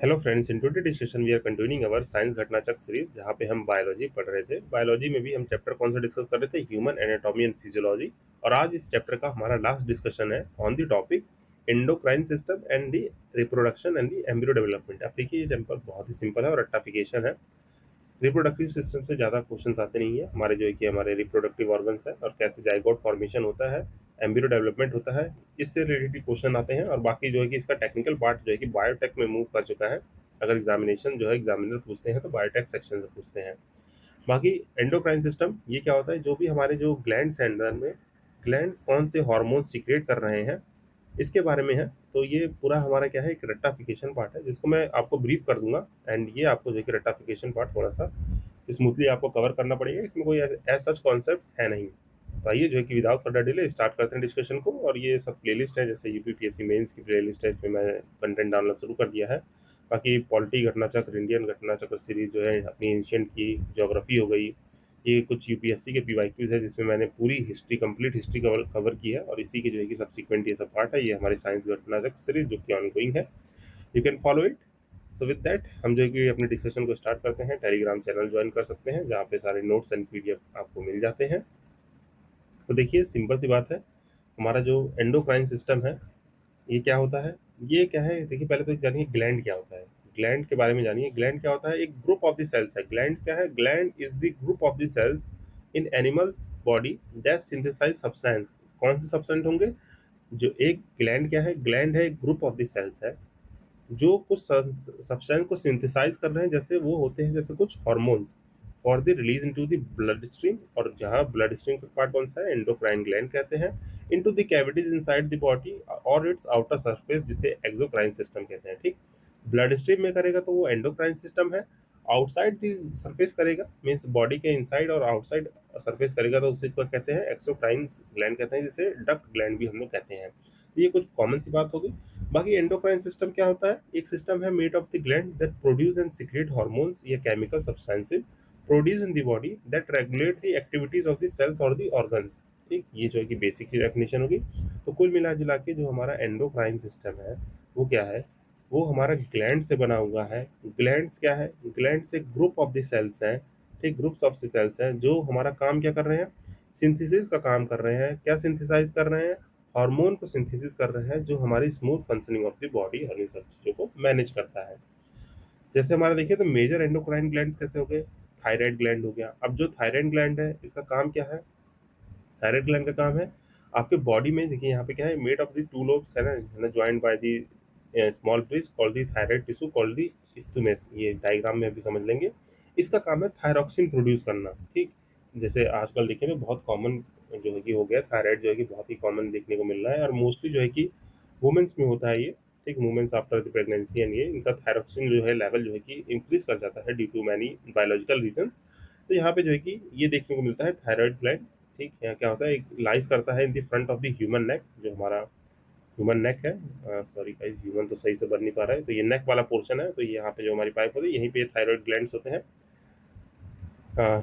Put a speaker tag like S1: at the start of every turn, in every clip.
S1: Hello friends, in today discussion we are continuing our science घटनाचक्र series जहाँ पे हम बायोलॉजी पढ़ रहे थे। बायोलॉजी में भी हम चैप्टर कौन सा डिस्कस कर रहे थे? Human anatomy and physiology. और आज इस चैप्टर का हमारा लास्ट डिस्कशन है on the topic endocrine system and the reproduction and the embryo development. अब देखिए, ये चैप्टर बहुत ही सिंपल है और रट्टाफिकेशन है। रिप्रोडक्टिव सिस्टम से ज़्यादा क्वेश्चंस आते नहीं है। हमारे जो है कि हमारे रिप्रोडक्टिव ऑर्गन्स है और कैसे जाइगोट फॉर्मेशन होता है, एम्ब्रियो डेवलपमेंट होता है, इससे रिलेटेड क्वेश्चन आते हैं। और बाकी जो है कि इसका टेक्निकल पार्ट जो है कि बायोटेक में मूव कर चुका है। अगर एग्जामिनेशन जो है एग्जामिनर पूछते हैं तो बायोटेक सेक्शन से पूछते हैं। बाकी एंडोक्राइन सिस्टम ये क्या होता है? जो भी हमारे जो ग्लैंड्स हैं अंदर में, ग्लैंड्स कौन से हार्मोन सीक्रेट कर रहे हैं, इसके बारे में है। तो ये पूरा हमारा क्या है, एक रट्टाफिकेशन पार्ट है जिसको मैं आपको ब्रीफ कर दूंगा। एंड ये आपको जो है कि रट्टाफिकेशन पार्ट थोड़ा सा स्मूथली आपको कवर करना पड़ेगा। इसमें कोई ऐसा सच कॉन्सेप्ट है नहीं। तो आइए जो है कि विदाउट फर्दर डिले स्टार्ट करते हैं डिस्कशन को। और ये सब प्लेलिस्ट है, जैसे यूपीपीएससी मेंस की प्लेलिस्ट है, इसमें मैं कंटेंट डालना शुरू कर दिया है। बाकी polity Ghatnachakra, Indian Ghatnachakra series जो है अपनी एंशियंट की, ज्योग्राफी हो गई, ये कुछ यूपीएससी के पीवाईक्यूज है जिसमें मैंने पूरी हिस्ट्री, कंप्लीट हिस्ट्री कवर की है। और इसी के जो है कि सब्सिक्वेंट ये सब पार्ट है। ये हमारी साइंस घटनाचक्र सीरीज जो कि ऑनगोइंग है, you can follow it. So with that हम जो है कि अपने डिस्कशन को स्टार्ट करते हैं। टेलीग्राम चैनल ज्वाइन कर सकते हैं जहाँ पे सारे नोट्स एंड पीडीएफ आपको मिल जाते हैं। तो देखिए, सिंपल सी बात है, हमारा जो एंडोक्राइन सिस्टम है ये क्या होता है? ये क्या है, देखिए पहले तो जानिए ग्लैंड क्या होता है। ग्लैंड के बारे में जानिए। ग्लैंड क्या होता है? एक ग्रुप ऑफ द सेल्स है। ग्लैंड्स क्या है? Gland is the group of the cells in animal body that synthesize substance. कौन से सब्सटेंस होंगे? जो एक ग्लैंड क्या है? ग्लैंड है, एक ग्रुप ऑफ द सेल्स है जो कुछ सब्सटेंस को सिंथेसाइज कर रहे हैं। जैसे वो होते हैं जैसे कुछ hormones for the release into the blood stream. और जहाँ ब्लड स्ट्रीम का पार्ट कौन सा है? एंडोक्राइन ग्लैंड कहते हैं। Into the cavities inside the body और इट्स आउटर सरफेस, जिसे एक्सोक्राइन सिस्टम कहते हैं। ठीक, ब्लड स्ट्रीम में करेगा तो वो एंडोक्राइन सिस्टम है। आउटसाइड द सरफेस करेगा, मीन्स बॉडी के इनसाइड और आउटसाइड सरफेस करेगा, तो उसे क्या कहते हैं? एक्सोक्राइन ग्लैंड कहते हैं, जिसे डक्ट ग्लैंड भी हम लोग कहते हैं। तो ये कुछ कॉमन सी बात होगी। बाकी एंडोक्राइन सिस्टम क्या होता है? एक सिस्टम है made of the gland that produce and secrete hormones या chemical substances produce in the body that regulate the activities of the cells और द ऑर्गन्स। ठीक, ये जो है कि बेसिक सी डेफिनेशन होगी। तो कुल मिला जुला के जो हमारा एंडोक्राइन सिस्टम है वो क्या है? वो हमारा ग्लैंड से बना हुआ है। ग्लैंड्स क्या है? ग्लैंड्स एक ग्रुप ऑफ द सेल्स हैं। ठीक, ग्रुप्स ऑफ द सेल्स हैं जो हमारा काम क्या कर रहे हैं? सिंथेसिस का काम कर रहे हैं। क्या सिंथेसाइज कर रहे हैं? हार्मोन को सिंथेसिस कर रहे हैं जो हमारी smooth functioning of the body और इन सब चीज़ों को मैनेज करता है। जैसे हमारा देखिए तो मेजर एंडोक्राइन ग्लैंड्स कैसे हो गए? थायराइड ग्लैंड हो गया। अब जो थायराइड ग्लैंड है इसका काम क्या है? थायराइड ग्लैंड का काम है आपके बॉडी में, देखिए यहाँ पे क्या है, made of the two lobes है ना, joined by the small bridge called the thyroid tissue called the isthmus. ये डायग्राम में अभी समझ लेंगे। इसका काम है थायरॉक्सिन प्रोड्यूस करना। ठीक, जैसे आजकल देखें तो बहुत कॉमन जो है कि हो गया, थायराइड जो है कि बहुत ही कॉमन देखने को मिल रहा है। और मोस्टली जो है कि वुमेन्स में होता है ये। ठीक, women's after the pregnancy and ये इनका थायरॉक्सिन जो है लेवल जो है कि इंक्रीज कर जाता है due to many biological reasons. तो यहाँ पे जो है कि ये देखने को मिलता है थायराइड ग्लैंड। ठीक, यहाँ क्या होता है, एक लाइज करता है in the front of the human neck, जो हमारा ह्यूमन नेक है। सॉरी गाइस, ह्यूमन तो सही से बन नहीं पा रहा है। तो ये नेक वाला पोर्शन है। तो यहाँ पे जो हमारी पाइप होती है यहीं पे थायराइड ग्लैंड्स होते हैं,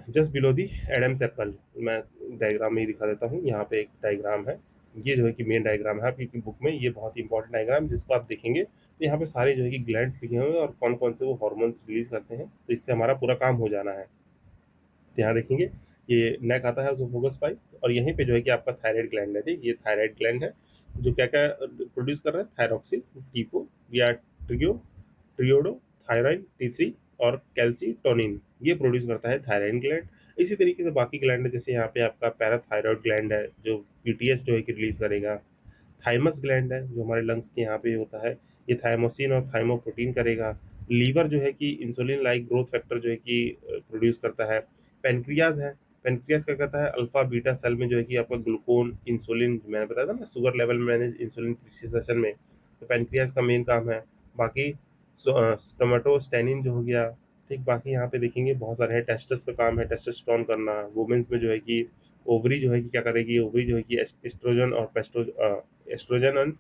S1: just below the Adam's apple. मैं डायग्राम में ही दिखा देता हूँ। यहाँ पे एक डायग्राम है, ये जो है कि मेन डायग्राम है आपकी बुक में। ये बहुत ही इंपॉर्टेंट डायग्राम जिसको आप देखेंगे तो यहाँ पे सारे जो है कि ग्लैंड्स लिखे हुए हैं और कौन कौन से वो हार्मोन्स रिलीज करते हैं। तो इससे हमारा पूरा काम हो जाना है। तो यहाँ देखेंगे ये नेक आता है उसोफोगस पाइप, और यहीं पे जो है कि आपका थायराइड ग्लैंड है। ठीक, ये थायराइड ग्लैंड है जो क्या क्या प्रोड्यूस कर रहा है? थायरॉक्सिन, T4 या ट्रियोडो थायराइन, T3 और कैल्सीटोनिन, ये प्रोड्यूस करता है थायराइन ग्लैंड। इसी तरीके से बाकी ग्लैंड है, जैसे यहाँ पे आपका पैराथायरॉयड ग्लैंड है जो पीटीएस जो है कि रिलीज करेगा। थाइमस ग्लैंड है जो हमारे लंग्स के यहाँ पे होता है, ये थाइमोसिन और थाइमोप्रोटीन करेगा। लीवर जो है कि इंसुलिन लाइक ग्रोथ फैक्टर जो है कि प्रोड्यूस करता है। पेनक्रियाज है, पेनक्रियाज क्या करता है? अल्फा बीटा सेल में जो है कि आपका ग्लूकोन, इंसुलिन, मैंने बताया था ना शुगर लेवल में मैंने इंसुलिन पिछले सेशन में, तो पेनक्रियाज का मेन काम है। बाकी स्टोमेटोस्टेनिन जो हो गया। ठीक, बाकी यहाँ पे देखेंगे बहुत सारे हैं। टेस्टस का काम है टेस्टोस्टेरोन करना। वुमेन्स में जो है कि ओवरी जो है कि क्या करेगी? ओवरी जो है कि एस्ट्रोजन और एस्ट्रोजन एंड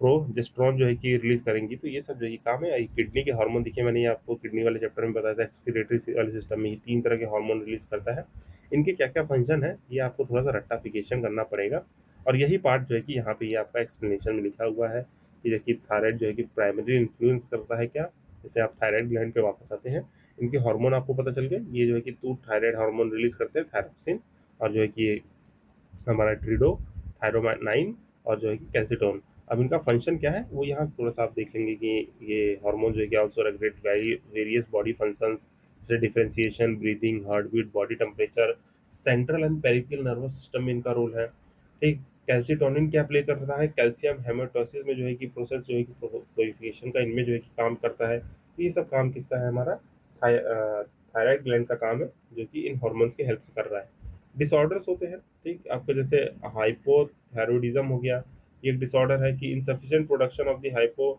S1: प्रोजेस्टेरोन जो है कि रिलीज करेंगी। तो ये सब जो है काम है। किडनी के हार्मोन देखिए, मैंने ये आपको किडनी वाले चैप्टर में बताया था, एक्सक्रीटरी वाले सिस्टम में ये 3 तरह के हार्मोन रिलीज करता है। इनके क्या क्या फंक्शन है ये आपको थोड़ा सा रट्टाफिकेशन करना पड़ेगा। और यही पार्ट जो है कि यहाँ पे ये आपका एक्सप्लेनेशन में लिखा हुआ है कि देखिए थायराइड जो है कि प्राइमरी इन्फ्लुएंस करता है क्या? जैसे आप थायराइड ग्लैंड पे वापस आते हैं, इनके हार्मोन आपको पता चल गए। ये जो है कि 2 थायराइड हार्मोन रिलीज़ करते हैं, थायरोक्सिन और जो है कि हमारा ट्रिडो, थायरोनाइन और जो है कि कैल्सिटोन। अब इनका फंक्शन क्या है वो यहाँ से थोड़ा-सा आप देख लेंगे कि ये हार्मोन जो है कि also regulate various body functions जैसे differentiation, breathing, heart beat, body temperature, central and peripheral nervous system में इनका रोल है। ठीक, कैल्सिटोनिन क्या प्ले कर रहा है, कैल्शियम हेमाटोसिस में जो है कि प्रोसेस जो है कि प्यूरिफिकेशन का इनमें जो है कि काम करता है। ये सब काम किसका है, हमारा थायराइड ग्लैंड का काम है, जो कि इन हार्मोन्स की हेल्प से कर रहा है। डिसऑर्डर्स होते हैं, ठीक, आपका जैसे हाइपोथायरॉयडिज्म हो गया, ये एक डिसऑर्डर है कि insufficient production of the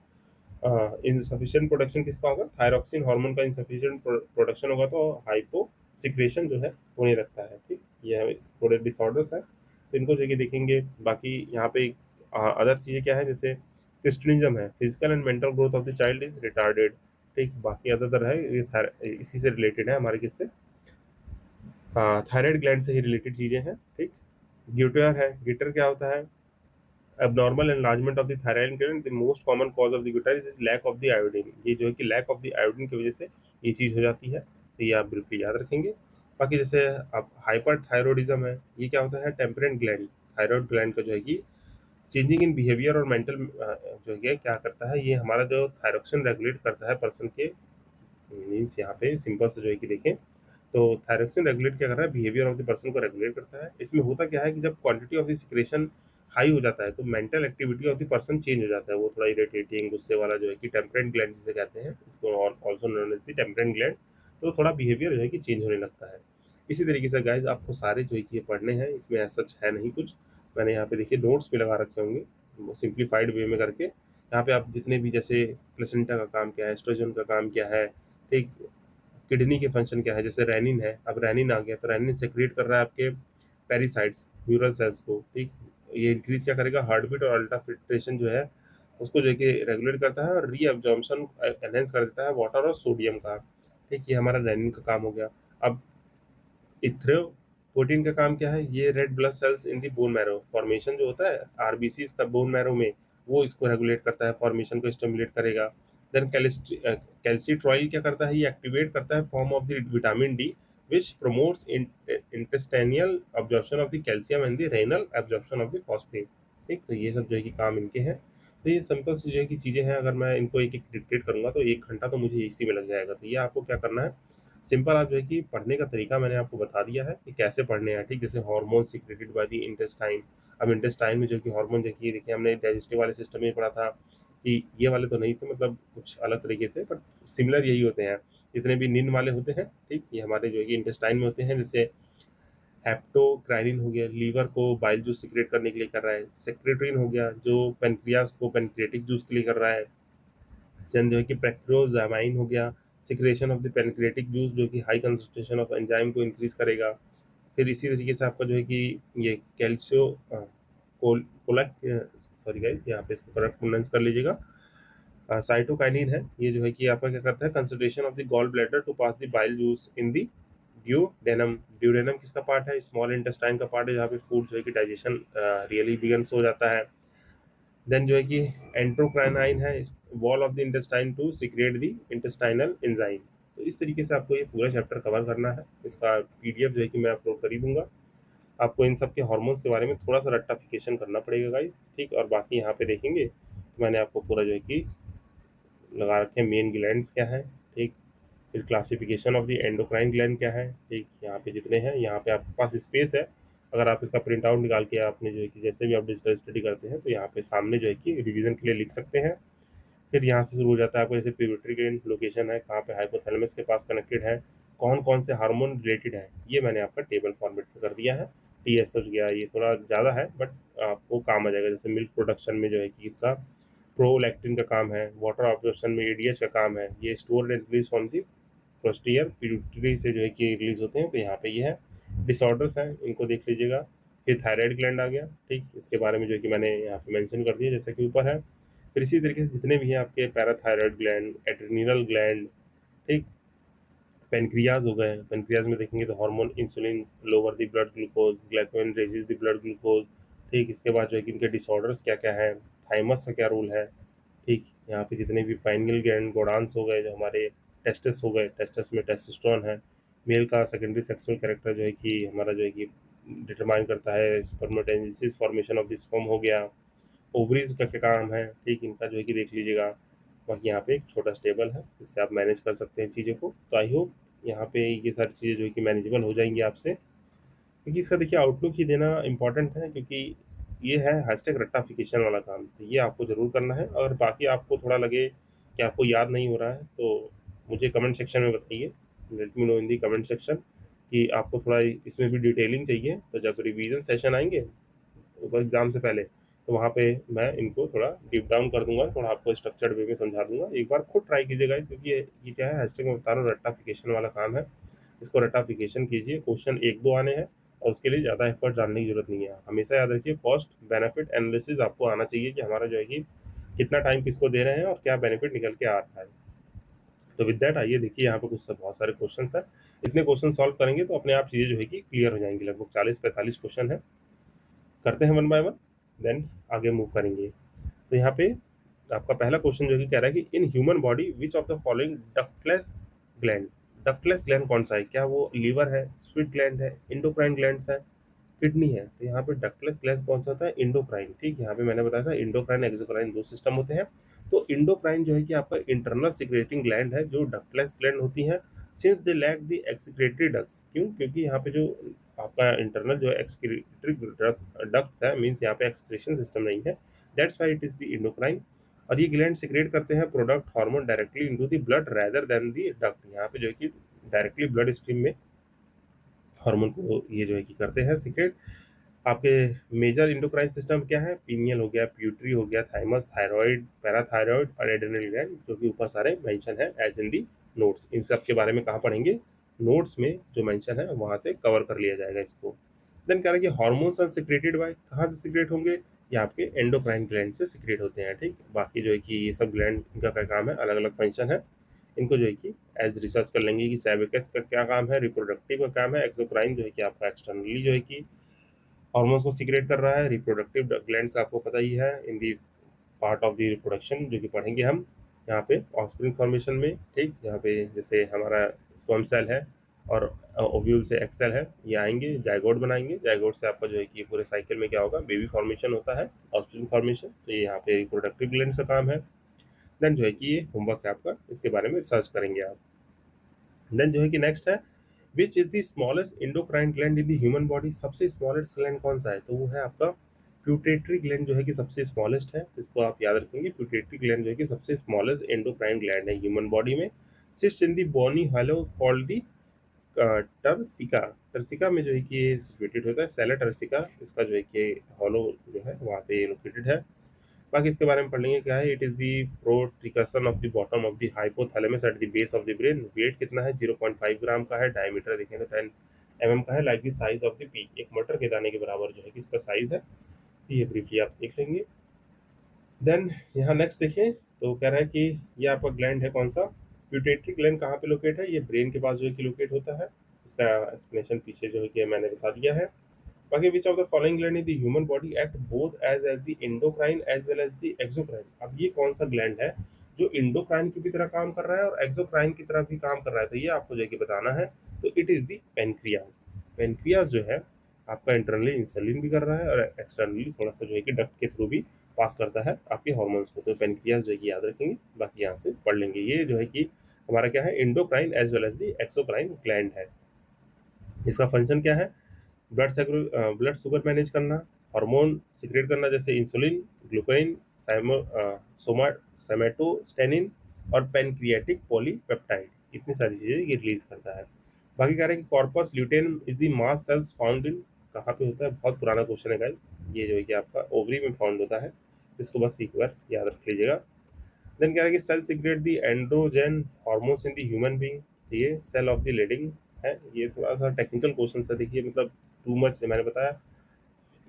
S1: insufficient production किसका होगा, थायरॉक्सिन हार्मोन का इनसफिशिएंट प्रोडक्शन होगा तो हाइपो सिक्रेशन जो है होने लगता है। ठीक, ये थोड़े डिसऑर्डर्स हैं, तो इनको जो है कि देखेंगे। बाकी यहाँ पे अदर चीज़ें क्या है, जैसे क्रिस्टनिज्म है, physical and mental growth of the child is retarded. ठीक, बाकी अदर है, ये इसी से रिलेटेड है हमारे किससे, थायराइड ग्लैंड से ही रिलेटेड चीज़ें हैं। ठीक, ग्यूटर है, ग्यूटर क्या होता है, abnormal enlargement of the thyroid gland, the most common cause of the guitar is lack of the iodine। ये जो है कि lack of the iodine की वजह से ये चीज़ हो जाती है, तो ये आप बिल्कुल याद रखेंगे। बाकी जैसे आप हाइपरथायरॉयडिज्म है, ये क्या होता है, टेम्परेंट ग्लैंड, थायराइड ग्लैंड का जो है कि चेंजिंग इन बिहेवियर और मेंटल जो है क्या करता है, ये हमारा जो थायरोक्सिन रेगुलेट करता है पर्सन के, मीन्स यहाँ पे सिंपल से जो है कि देखें तो थायरोक्सिन रेगुलेट क्या कर रहा है, बिहेवियर ऑफ द पर्सन को रेगुलेट करता है। इसमें होता क्या है कि जब quantity of the secretion high हो जाता है तो mental activity of the person change हो जाता है, वो थोड़ा इरिटेटिंग, गुस्से वाला जो है कि टेम्परेंट ग्लैंड जिसे कहते हैं, इसको also known as the temperant gland, तो थोड़ा बिहेवियर जो है कि चेंज होने लगता है। इसी तरीके से गाइज आपको सारे जो है कि ये पढ़ने हैं, इसमें ऐसा सच है नहीं कुछ, मैंने यहाँ पे देखिए नोट्स भी लगा रखे होंगे सिंप्लीफाइड वे में करके। यहाँ पे आप जितने भी, जैसे प्लेसेंटा का काम क्या है, एस्ट्रोजन का काम क्या है, ठीक, किडनी के फंक्शन क्या है, जैसे रेनिन है, अब रेनिन आ गया तो रेनिन सेक्रेट कर रहा है आपके पेरिसाइड्स, न्यूरल सेल्स को। ठीक, ये इंक्रीज क्या करेगा, हार्ट बीट और अल्ट्रा फिल्ट्रेशन जो है उसको जो है कि रेगुलेट करता है और रीअब्जॉर्प्शन एनहेंस कर देता है वाटर और सोडियम का। ठीक, ये हमारा रेनिन का काम हो गया। अब इथ्रोपोइटिन का काम क्या है, ये रेड ब्लड सेल्स इन दी बोन मैरो फॉर्मेशन जो होता है आरबीसी का बोन मैरो में, वो इसको रेगुलेट करता है, फॉर्मेशन को स्टिमुलेट करेगा। देन कैल्सिट्रॉइल क्या करता है, ये एक्टिवेट करता है form of the vitamin D which promotes intestinal absorption of the calcium and the renal absorption of the phosphate। ठीक, तो ये सब जो है कि काम इनके हैं। तो ये सिंपल सी जो है कि चीज़ें हैं, अगर मैं इनको एक एक डिक्टेट करूंगा तो 1 घंटा तो मुझे इसी में लग जाएगा। तो ये आपको क्या करना है, सिंपल आप जो है कि पढ़ने का तरीका मैंने आपको बता दिया है कि कैसे पढ़ने हैं। ठीक, जैसे hormone secreted by the intestine. अब इंटेस्टाइन में जो कि हार्मोन देखिए देखिए हमने डाइजेस्टिव वाले सिस्टम में पढ़ा था कि ये वाले तो नहीं थे, मतलब कुछ अलग तरीके थे, बट सिमिलर यही होते हैं जितने भी निन वाले होते हैं। ठीक, ये हमारे जो है कि इंटेस्टाइन में होते हैं, जैसे हेप्टोक्राइनिन हो गया, लीवर को बाइल जूस सिक्रेट करने के लिए कर रहा है, सेक्रेटरीन हो गया जो पेनक्रियास को पेनक्रियाटिक जूस के लिए कर रहा है, देन जो है कि पेक्ट्रोजामाइन हो गया, secretion of the pancreatic juice जो कि हाई कंसंट्रेशन ऑफ एंजाइम को इंक्रीज करेगा। फिर इसी तरीके से आपका जो है कि ये कैल्शियो कोलक, सॉरी गाइस यहाँ पे इसको करेक्ट प्रोनाउंस कर लीजिएगा, साइटोकाइनिन है, ये जो है कि आपका क्या करता है, concentration of the gall bladder to pass the bile juice in the duodenum. Duodenum किसका पार्ट है, स्मॉल इंटेस्टाइन का पार्ट है, जहाँ पे फूड जो है कि डाइजेशन रियली बिगन्स हो जाता है। देन जो है कि एंट्रोक्राइनाइन है, wall of the intestine to secrete the intestinal enzyme. तो इस तरीके से आपको ये पूरा चैप्टर कवर करना है। इसका पीडीएफ जो है कि मैं अपलोड कर ही दूंगा। आपको इन सब के हार्मोन्स के बारे में थोड़ा सा रट्टाफिकेशन करना पड़ेगा गाइस। ठीक, और बाकी यहाँ पे देखेंगे तो मैंने आपको पूरा जो है कि लगा रखे हैं, मेन ग्लैंड्स क्या है, ठीक, फिर classification of the endocrine gland क्या है। ठीक, यहाँ पे जितने हैं, यहाँ पे आपके पास स्पेस है, अगर आप इसका प्रिंट आउट निकाल के आपने जो है कि जैसे भी आप डिजिटल स्टडी करते हैं तो यहाँ पे सामने जो है कि रिवीजन के लिए लिख सकते हैं। फिर यहाँ से शुरू हो जाता है आपको, जैसे पिट्यूटरी ग्लैंड लोकेशन है कहाँ पे, हाइपोथैलेमस के पास कनेक्टेड है, कौन कौन से हार्मोन रिलेटेड है, ये मैंने आपका टेबल फॉर्मेट में कर दिया है। टीएसएच गया, ये थोड़ा ज़्यादा है बट आपको काम आ जाएगा। जैसे मिल्क प्रोडक्शन में जो है कि इसका प्रोलैक्टिन का काम है, वाटर ऑब्जॉर्प्शन में एडीएच का काम है, ये store and release from the posterior pituitary से जो है कि रिलीज होते हैं, तो यहाँ पे ये है। डिसऑर्डर्स हैं, इनको देख लीजिएगा। फिर थायराइड ग्लैंड आ गया, ठीक, इसके बारे में जो है कि मैंने यहाँ पे मेंशन कर दिया जैसा कि ऊपर है। फिर इसी तरीके से जितने भी हैं आपके पैराथायराइड ग्लैंड, एड्रिनल ग्लैंड, ठीक, पेनक्रियाज हो गए, पेनक्रियाज में देखेंगे तो hormone insulin lower the blood glucose, glucagon raises the blood glucose. ठीक, इसके बाद जो है कि इनके डिसऑर्डर्स क्या क्या है, थाइमस का क्या रोल है, ठीक, यहाँ पे जितने भी पाइनियल ग्लैंड, गोडान्स हो गए, जो हमारे टेस्टिस हो गए, टेस्टिस में टेस्टोस्टेरोन है। मेल का सेकेंडरी सेक्सुअल कैरेक्टर जो है कि हमारा जो है कि डिटरमाइन करता है spermatogenesis, formation of the sperm हो गया। ओवरीज का क्या काम है, ठीक, इनका जो है कि देख लीजिएगा। बाकी यहाँ पे एक छोटा टेबल है जिससे आप मैनेज कर सकते हैं चीज़ों को। तो आई होप यहाँ पे ये सारी चीज़ें जो है कि मैनेजेबल हो जाएंगी आपसे, क्योंकि इसका देखिए आउटलुक ही देना इंपॉर्टेंट है, क्योंकि ये है हैशटैग रट्टाफिकेशन वाला काम। तो ये आपको ज़रूर करना है। अगर बाकी आपको थोड़ा लगे कि आपको याद नहीं हो रहा है तो मुझे कमेंट सेक्शन में बताइए, लेट मी नो इन दी कमेंट सेक्शन कि आपको थोड़ा इसमें भी डिटेलिंग चाहिए। तो जब रिवीजन सेशन आएंगे एग्ज़ाम से पहले, तो वहाँ पे मैं इनको थोड़ा डीप डाउन कर दूंगा, थोड़ा आपको स्ट्रक्चर्ड वे में समझा दूंगा। एक बार खुद ट्राई कीजिएगा, क्योंकि ये क्या है, हैशटैग में बता रहा हूँ, रट्टाफिकेशन वाला काम है। इसको रट्टाफिकेशन कीजिए। क्वेश्चन एक दो आने हैं और उसके लिए ज़्यादा एफर्ट डालने की जरूरत नहीं है। हमेशा याद रखिए, कॉस्ट बेनिफिट एनालिसिस आपको आना चाहिए कि हमारा जो है कि कितना टाइम किसको दे रहे हैं और क्या बेनिफिट निकल के आ रहा है। तो विद दैट आइए देखिए, यहाँ पे कुछ बहुत सारे क्वेश्चन है। इतने क्वेश्चन सॉल्व करेंगे तो अपने आप चीज़ें जो है कि क्लियर हो जाएंगी। लगभग 40-45 क्वेश्चन है। करते हैं वन बाय वन, देन आगे मूव करेंगे। तो यहाँ पे आपका पहला क्वेश्चन जो कि कह रहा है कि in human body which of the following ductless gland, ductless gland कौन सा है? क्या वो लीवर है, स्वीट ग्लैंड है, इंडोक्राइन ग्लैंड है, किडनी है? तो यहाँ पे डक्टलेस ग्लैंड कौन सा होता है? इंडोक्राइन। ठीक, यहाँ पे मैंने बताया था इंडोक्राइन एक्सोक्राइन दो सिस्टम होते हैं। तो इंडोक्राइन जो है कि आपका इंटरनल सिक्रेटिंग ग्लैंड है, जो डक्टलेस ग्लैंड होती है। Since they lack the excretory ducts, क्यों? क्योंकि यहाँ पे जो आपका इंटरनल जो एक्सक्रीटरी डक्ट्स है, मीन्स यहाँ पे एक्सक्रीशन सिस्टम नहीं है, that's why it is the endocrine. और ये ग्लैंड सिक्रेट करते हैं product hormone directly into the blood rather than the duct. यहाँ पे जो है कि डायरेक्टली ब्लड स्ट्रीम में हार्मोन को ये जो है कि करते हैं सिक्रेट। आपके मेजर इंडोक्राइन सिस्टम क्या है? पीनियल हो गया, प्यूटरी हो गया, थाइमस, थायराइड, पैराथायराइड और एड्रेनल ग्लैंड, जो कि ऊपर सारे मेंशन है एज इन दी नोट्स। इन सब के बारे में कहाँ पढ़ेंगे? नोट्स में जो मेंशन है वहां से कवर कर लिया जाएगा इसको। देन कह रहा है कि हार्मोन्स आर सिक्रेटेड बाय, कहाँ से सिक्रेट होंगे? ये आपके एंडोक्राइन ग्लैंड से सिक्रेट होते हैं। ठीक, बाकी जो है कि ये सब ग्लैंड, इनका क्या काम है, अलग अलग फंक्शन है। इनको जो है कि एज रिसर्च कर लेंगे कि सैबिकस का क्या काम है, रिप्रोडक्टिव का काम है, एक्सोक्राइन जो है कि आपका एक्सटर्नली जो है कि हार्मोन्स को सीक्रेट कर रहा है। रिप्रोडक्टिव ग्लैंड्स आपको पता ही है, in the part of the reproduction, जो कि पढ़ेंगे हम यहाँ पे ऑफस्प्रिंग फॉर्मेशन में। ठीक, यहाँ पे जैसे हमारा स्पर्म सेल है और ओव्यूल से एक्स सेल है, ये आएंगे, जाइगोट बनाएंगे, जाइगोट से आपका जो है कि पूरे साइकिल में क्या होगा, बेबी फॉर्मेशन होता है, ऑफस्प्रिंग फॉर्मेशन। तो ये यहाँ पे रिप्रोडक्टिव ग्लैंड का काम है। देन जो है कि ये होमवर्क है आपका, इसके बारे में रिसर्च करेंगे आप। देन जो है कि नेक्स्ट है, which is the smallest endocrine gland in the human body. सबसे स्मॉलेस्ट ग्लैंड कौन सा है? तो वो है आपका प्यूटेटरी ग्लैंड, जो है कि सबसे स्मॉलेस्ट है। तो इसको आप याद रखेंगे, प्यूटेटरी ग्लैंड जो है कि सबसे स्मॉलेस्ट एंडोक्राइन ग्लैंड है ह्यूमन बॉडी में। Sits in the bony hollow called the turcica. Turcica में जो है कि ये सिचुएटेड होता है, सेला टर्सिका इसका जो है कि हॉलो जो है वहाँ पे लोकेटेड है। बाकी इसके बारे में पढ़ लेंगे क्या है। It is the protrusion of the bottom of the hypothalamus at the base of the brain. Weight कितना है? 0.5 ग्राम का है। डायमीटर देखें तो 10 mm का है। Like the size of the P, एक मटर के दाने के बराबर जो है कि इसका साइज है। तो ये ब्रीफली आप देख लेंगे। देन यहाँ नेक्स्ट देखें तो कह रहा है कि ये आपका ग्लैंड है कौन सा? प्यूटेटरी ग्लैंड कहाँ पे लोकेट है? ये ब्रेन के पास जो है कि लोकेट होता है। इसका एक्सप्लेनेशन पीछे जो है कि मैंने बता दिया है। बाकी which of the following gland in the human body act both as the endocrine as well as the exocrine. अब ये कौन सा ग्लैंड है जो इंडोक्राइन की भी तरह काम कर रहा है और एक्सोक्राइन की तरह भी काम कर रहा है? तो ये आपको जो है कि बताना है। तो it is the pancreas. Pancreas जो है आपका इंटरनली इंसुलिन भी कर रहा है और एक्सटर्नली थोड़ा सा जो है कि डक्ट के थ्रू भी पास करता है आपके हार्मोन्स को। तो पेनक्रियाज जो है कि याद रखेंगे, बाकी यहाँ से पढ़ लेंगे। ये जो है कि हमारा क्या है, endocrine as well as the exocrine gland है। इसका फंक्शन क्या है? ब्लड शुगर मैनेज करना, हार्मोन सिक्रेट करना जैसे इंसुलिन, ग्लूकाइन, सोमैटोस्टेनिन और पेनक्रियाटिक पॉलीपेप्टाइड, इतनी सारी चीजें ये रिलीज करता है। बाकी कह रहे हैं कि corpus luteum is the mass cells found in, कहाँ पे होता है? बहुत पुराना क्वेश्चन है गाइस। ये जो है कि आपका ओवरी में फाउंड होता है। इसको बस एक बार याद रख लीजिएगा। देन कह रहा है कि cell secrete the androgen hormones in the human being. ये सेल ऑफ द लीडिंग है। ये थोड़ा सा टेक्निकल क्वेश्चन है, देखिए मतलब टू मच मैंने बताया।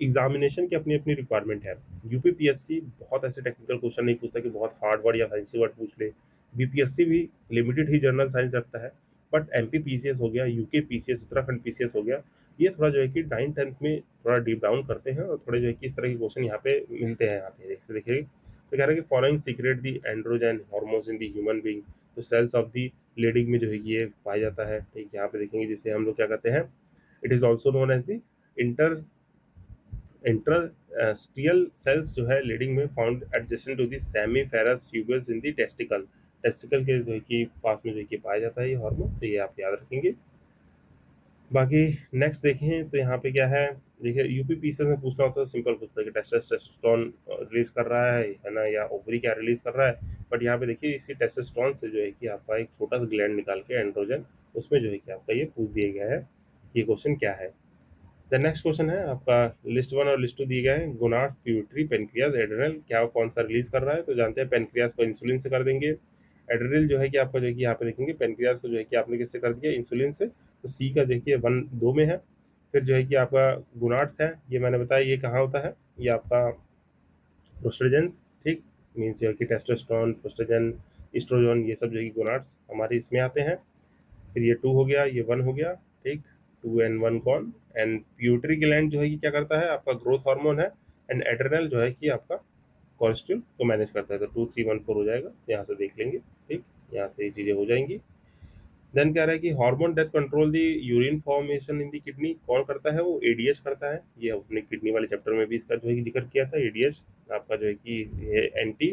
S1: एग्जामिनेशन की अपनी अपनी रिक्वायरमेंट है। यूपीपीएससी बहुत ऐसे टेक्निकल क्वेश्चन नहीं पूछता कि बहुत हार्ड वर्ड या फैंसी वर्ड पूछ ले। बीपीएससी भी लिमिटेड ही जनरल साइंस रखता है। बट एमपी पीसीएस हो गया, यूके पीसीएस, उत्तराखंड पीसीएस हो गया, ये थोड़ा जो है कि 9th 10th में थोड़ा डीप डाउन करते हैं और थोड़े जो है कि इस तरह के क्वेश्चन यहाँ पे मिलते हैं। यहाँ पे जैसे देखिए तो कह रहा है कि following secret the androgen hormones in the human being. तो सेल्स ऑफ द लेडिंग में जो है ये पाया जाता है। ठीक, यहाँ पे देखेंगे जिसे हम लोग क्या कहते हैं, it is also known as the inter interstitial cells जो है लीडिंग में found adjacent to the seminiferous tubules in the testicle. Testicle के जो है कि पास में जो है कि पाया जाता है ये हार्मोन, तो ये आप याद रखेंगे। बाकी नेक्स्ट देखें तो यहाँ पे क्या है, देखिए यूपीपीसी में पूछना होता है सिंपल पूछता है कि टेस्टोस्टेरोन रिलीज कर रहा है ना, या ओवरी क्या रिलीज कर रहा है। बट यहाँ पे देखिए इसी टेस्टोस्टेरोन से जो है कि आपका एक छोटा सा ग्लैंड निकाल के एंड्रोजन, उसमें जो है कि आपका ये पूछ दिया गया है ये क्वेश्चन क्या है। द नेक्स्ट क्वेश्चन है आपका, लिस्ट वन और लिस्ट टू दिए गए हैं, गोनाड्स, पिट्यूटरी, पेनक्रियाज, एड्रेनल, क्या कौन सा रिलीज कर रहा है। तो जानते हैं पेनक्रियाज को इंसुलिन से कर देंगे। एड्रेनल जो है कि आपका जो है कि यहाँ पे देखेंगे पेनक्रियाज को जो है कि आपने किससे कर दिया, इंसुलिन से। तो सी का देखिए वन दो में है। फिर जो है कि आपका गोनाड्स है, ये मैंने बताया ये कहाँ होता है, ये आपका प्रोस्ट्रोजेंस। ठीक, मीन्स जो है कि टेस्टोस्टेरोन, प्रोस्ट्रोजन, इस्ट्रोजन, ये सब जो है कि गोनाड्स हमारे इसमें आते हैं। फिर ये टू हो गया, ये वन हो गया। ठीक, टू एंड वन कौन, एंड प्यूटरी ग्लैंड जो है कि क्या करता है, आपका ग्रोथ हार्मोन है। एंड एड्रेनल जो है कि आपका कोलेस्ट्रॉल को मैनेज करता है। तो 2 3 1 4 हो जाएगा, यहाँ से देख लेंगे। ठीक, यहाँ से ये चीज़ें हो जाएंगी। देन कह रहा है कि हार्मोन डेथ कंट्रोल दी यूरिन फॉर्मेशन इन दी किडनी, कौन करता है, वो एडीएच करता है। ये अपने किडनी वाले चैप्टर में भी इसका जो है कि जिक्र किया था। एडीएच आपका जो है कि ये एंटी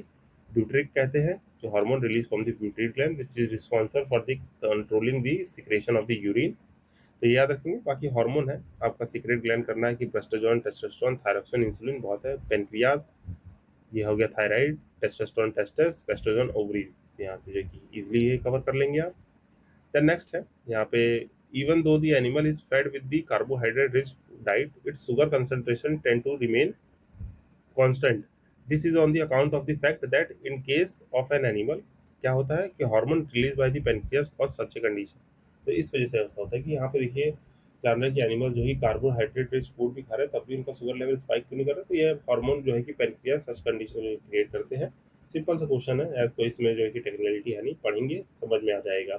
S1: ड्यूट्रिक कहते हैं, जो hormone release from the pituitary gland which is responsible for the controlling the secretion of the urine. तो ये याद रखेंगे। बाकी हार्मोन है आपका सीक्रेट ग्लैंड करना है कि प्रोस्टेजोन, टेस्टोस्टेरोन, थायरोक्सिन, इंसुलिन बहुत है। पेनक्रियाज, ये हो गया थायराइड, टेस्टोस्टेरोन टेस्टस, पेस्टोजोन ओवरीज। यहाँ से जो कि इजिली ये कवर कर लेंगे आप। देन नेक्स्ट है यहाँ पे, even though the animal is fed with the carbohydrate rich diet its sugar concentration tend to remain constant. This is on the account of the fact that in case of an animal, क्या होता है कि hormone release by the pancreas cause such a condition. तो इस वजह से ऐसा होता है कि यहाँ पे देखिए जान रहे हैं कि एनिमल जो है कार्बोहाइड्रेट रिच फूड भी खा रहे हैं तब भी उनका शुगर लेवल स्पाइक क्यों नहीं कर रहा। तो ये हार्मोन जो है कि पेनक्रियास सच कंडीशन क्रिएट करते हैं। सिंपल सा क्वेश्चन है, एज को इसमें जो है कि टेक्निकलिटी है नहीं, पढ़ेंगे समझ में आ जाएगा।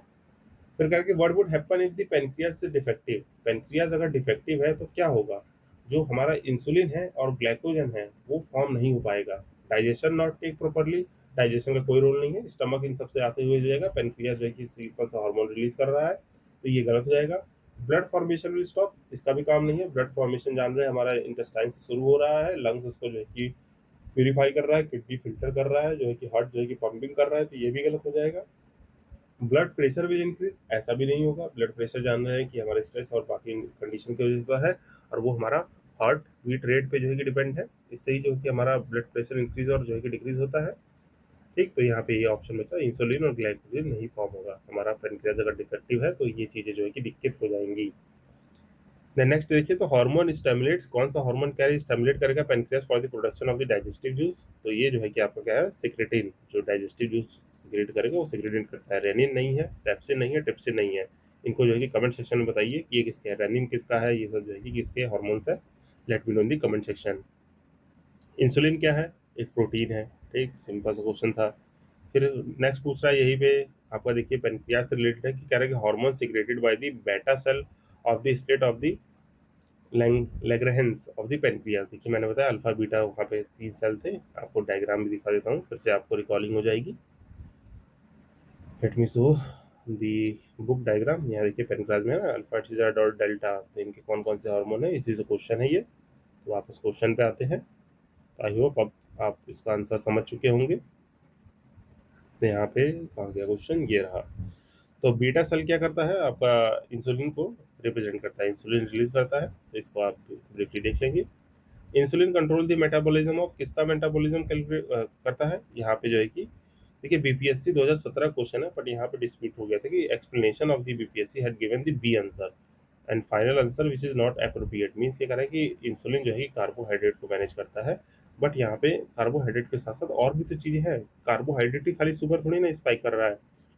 S1: फिर कह के what would happen if the pancreas is defective. Pancreas अगर डिफेक्टिव है तो क्या होगा, जो हमारा इंसुलिन है और ग्लाइकोजन है वो फॉर्म नहीं हो पाएगा। Digestion not take properly, digestion का कोई रोल नहीं है, स्टमक इन सबसे आते हुए जो जाएगा, पेनक्रियास जो है कि सिंपल सा हार्मोन रिलीज कर रहा है, तो ये गलत हो जाएगा। ब्लड फॉर्मेशन विल स्टॉप, इसका भी काम नहीं है। ब्लड फॉर्मेशन जान रहे हैं हमारा इंटेस्टाइन से शुरू हो रहा है, लंग्स उसको जो है कि प्यूरिफाई कर रहा है, किडनी फिल्टर कर रहा है, जो है कि हार्ट जो है कि पंपिंग कर रहा है, तो ये भी गलत हो जाएगा। ब्लड प्रेशर विल इंक्रीज, ऐसा भी नहीं होगा। ब्लड प्रेशर जान रहे हैं कि हमारे स्ट्रेस और बाकी कंडीशन की वजह से होता है, और वो हमारा हार्ट बीट रेट पे जो है कि डिपेंड है। इससे ही जो है कि हमारा ब्लड प्रेशर इंक्रीज और जो है कि डिक्रीज होता है। ठीक, तो यहाँ पे ये ऑप्शन बचा, इंसुलिन और ग्लाइकोजन नहीं फॉर्म होगा। हमारा पेनक्रियास अगर डिफेक्टिव है तो ये चीजें जो है कि दिक्कत हो जाएंगी। नेक्स्ट देखिए, तो हार्मोन स्टिमुलेट्स, कौन सा हार्मोन क्या है स्टिमुलेट करेगा pancreas for the production of the digestive juice. तो ये जो है कि आपका क्या है, सिक्रेटिन, जो डाइजेस्टिव जूस सिक्रेट करेगा वो सिक्रेटिन करता है। रेनिन नहीं है, पेप्सिन नहीं है, टिप्सिन नहीं है। इनको जो है कि कमेंट सेक्शन में बताइए कि ये किसका है, रेनिन किसका है, ये सब जो है कि किसके हार्मोन्स है। Let me know in the comment section. Insulin क्या है, एक प्रोटीन है। ठीक, सिंपल सा क्वेश्चन था। फिर नेक्स्ट पूछ रहा है यही पे आपका, देखिए पेनक्रियास से रिलेटेड है कि कह रहा है कि hormone secreted by the beta cell of the state of the Langerhans of the pancreas. देखिए मैंने बताया अल्फा बीटा, वहाँ पे 3 सेल थे। आपको डायग्राम भी दिखा देता हूँ, फिर से आपको रिकॉलिंग हो जाएगी। लेट मी शो दी बुक डायग्राम। यहाँ देखिए पेनक्रियास में है ना अल्फा, टीजा और डेल्टा, तो इनके कौन कौन से हार्मोन है, इसी से क्वेश्चन है ये। तो वापस क्वेश्चन पे आते हैं। तो आई होप अब आप इसका आंसर समझ चुके होंगे। तो यहाँ पे कहाँ गया क्वेश्चन, ये रहा। तो बीटा सेल क्या करता है, आपका इंसुलिन को रिप्रेजेंट करता है, इंसुलिन रिलीज करता है। तो इसको आप ब्रीफली देख लेंगे। Insulin control the metabolism of, किसका मेटाबॉलिज्म कैलकुलेट करता है। यहाँ पे जो है कि देखिए बीपीएससी 2017 क्वेश्चन है, बट यहाँ पे डिस्प्यूट हो गया था कि explanation of the BPSC had given the B answer and final answer which is not appropriate. Means ये कह रहा है कि इंसुलिन जो है कार्बोहाइड्रेट को मैनेज करता है, बट यहाँ पे कार्बोहाइड्रेट के साथ साथ और भी तो चीज़ें हैं। कार्बोहाइड्रेट ही खाली शुगर थोड़ी ना स्पाइक कर रहा है,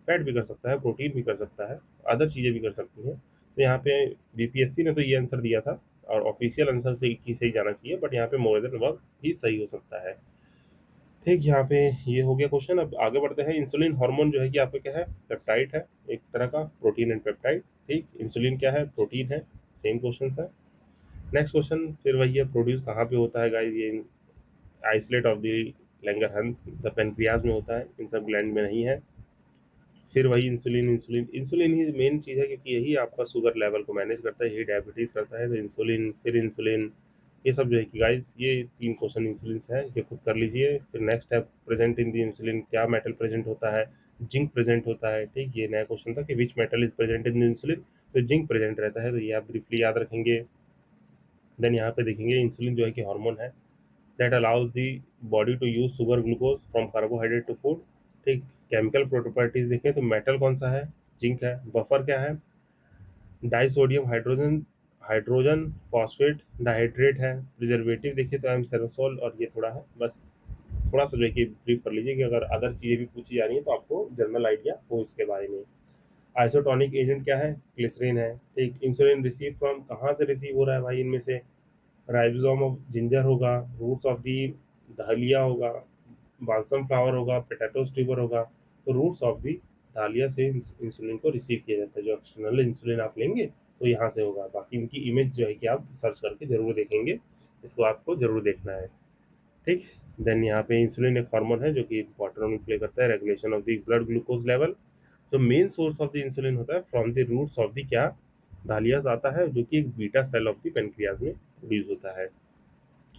S1: फैट भी कर सकता है, प्रोटीन भी कर सकता है, अदर चीज़ें भी कर सकती हैं। तो यहाँ पे बीपीएससी ने तो ये आंसर दिया था, और ऑफिशियल आंसर से की सही जाना चाहिए, बट यहाँ पे मोर देन वर्क ही सही हो सकता है। ठीक, यहाँ पे ये हो गया क्वेश्चन। अब आगे बढ़ते हैं। इंसुलिन हार्मोन जो है कि आपका क्या है, पेप्टाइड है, एक तरह का प्रोटीन एंड पेप्टाइड। ठीक, इंसुलिन क्या है, प्रोटीन है। सेम क्वेश्चन है। नेक्स्ट क्वेश्चन फिर वही है, प्रोड्यूस कहाँ पे होता है गाइस, ये isolate of the Langerhans the pancreas में होता है, इन सब ग्लैंड में नहीं है। फिर वही इंसुलिन इंसुलिन इंसुलिन ही मेन चीज़ है, क्योंकि यही आपका शुगर लेवल को मैनेज करता है, यही डायबिटीज़ करता है। तो इंसुलिन, फिर इंसुलिन, ये सब जो है कि गाइस ये 3 क्वेश्चन इंसुलिन है, ये खुद कर लीजिए। फिर नेक्स्ट है प्रेजेंट इन द इंसुलिन, क्या मेटल प्रेजेंट होता है? जिंक प्रेजेंट होता है, ठीक। ये नया क्वेश्चन था कि which metal is present in the insulin, तो जिंक प्रेजेंट रहता है, तो ये आप ब्रीफली याद रखेंगे। देन यहाँ पे देखेंगे इंसुलिन जो है कि हार्मोन है that allows the body to use sugar glucose from carbohydrate to food, ठीक। केमिकल प्रॉपर्टीज देखें तो मेटल कौन सा है? जिंक है। बफर क्या है? Disodium hydrogen hydrogen phosphate dihydrate है। प्रिजर्वेटिव देखिए तो एमसेरोसोल, और ये थोड़ा है, बस थोड़ा सा जो है कि ब्रीफ कर लीजिए कि अगर अदर चीज़ें भी पूछी जा रही हैं तो आपको जनरल आइडिया हो इसके बारे में। आइसोटोनिक एजेंट क्या है? ग्लिसरीन है, ठीक। इंसुलिन रिसीव फ्रॉम, कहाँ से रिसीव हो रहा है भाई? इनमें से राइबोसोम ऑफ जिंजर होगा, रूट्स ऑफ दी दहलिया होगा, बाल्सम फ्लावर होगा, पोटैटोस ट्यूबर होगा। तो रूट्स ऑफ दी दहलिया से इंसुलिन को रिसीव किया जाता है। जो एक्सटर्नल इंसुलिन आप लेंगे तो यहाँ से होगा। बाकी इनकी इमेज जो है कि आप सर्च करके जरूर देखेंगे, इसको आपको जरूर देखना है, ठीक। देन यहाँ पे इंसुलिन एक हार्मोन है जो कि इंपॉर्टेंट रोल प्ले करता है regulation of the blood glucose level. जो main source of the insulin होता है from the roots of the क्या? दालियाज आता है, जो कि एक beta cell of the pancreas में प्रोड्यूस होता है।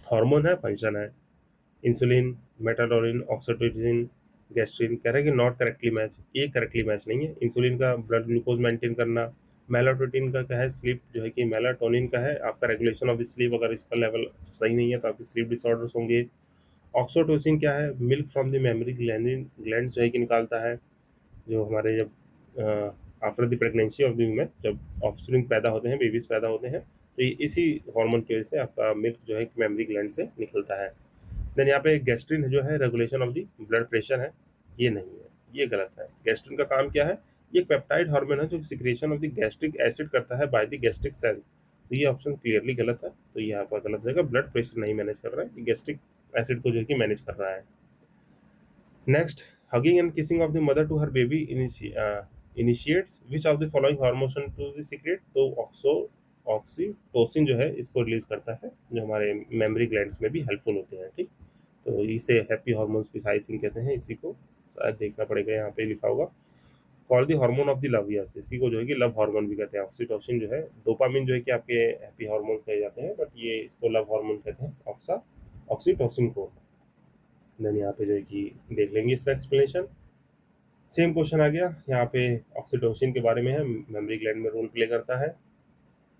S1: हार्मोन है, फंक्शन है। इंसुलिन, मेटाडोलिन, ऑक्सीटोसिन, गैस्ट्रिन, कह रहे हैं कि नॉट करेक्टली मैच, ये करेक्टली मैच नहीं है। इंसुलिन का ब्लड ग्लूकोज मेंटेन करना, मेलाटोनिन का क्या है? स्लीप, जो है कि मेलाटोनिन का है आपका रेगुलेशन ऑफ द स्लीप। अगर इसका लेवल सही नहीं है तो आपकी स्लीप डिसऑर्डर्स होंगे। ऑक्सीटोसिन क्या है? Milk from the memory gland जो है कि निकालता है, जो हमारे जब after the pregnancy of the women, जब ऑफस्प्रिंग पैदा होते हैं, बेबीज पैदा होते हैं, तो ये इसी हार्मोन की वजह से आपका मिल्क जो है मेमोरी ग्लैंड से निकलता है। देन यहाँ पे गैस्ट्रिन जो है regulation of the blood pressure है, ये नहीं है, ये गलत है। गैस्ट्रिन का काम क्या है? ये पेप्टाइड हार्मोन है जो secretion of the gastric acid करता है बाय द गैस्ट्रिक सेल्स। तो ये ऑप्शन क्लियरली गलत है, तो ये आपका गलत रहेगा। ब्लड प्रेशर नहीं मैनेज कर रहा है, गैस्ट्रिक एसिड को जो है कि मैनेज कर रहा है। Next, hugging and kissing of the mother to her baby initiates which of the following hormone to the secret? तो ऑक्सीटोसिन जो है इसको रिलीज करता है, जो हमारे मेमोरी ग्लैंड्स में भी हेल्पफुल होते हैं, ठीक। तो इसे हैप्पी हार्मोन्स भी आई थिंक कहते हैं, इसी को शायद देखना पड़ेगा, यहाँ पे लिखा होगा। Call the hormone of the love, yes, इसी को जो है कि लव हार्मोन भी कहते हैं। ऑक्सीटोसिन जो है, डोपामिन जो है कि आपके हैप्पी हार्मोन्स कहे जाते हैं, बट ये इसको लव हार्मोन कहते हैं, ऑक्सीटोसिन को। देन यहाँ पे जो है कि देख लेंगे इसका एक्सप्लेनेशन। सेम क्वेश्चन आ गया यहाँ पे, ऑक्सीटोसिन के बारे में है, मेमोरी ग्लैंड में रोल प्ले करता है।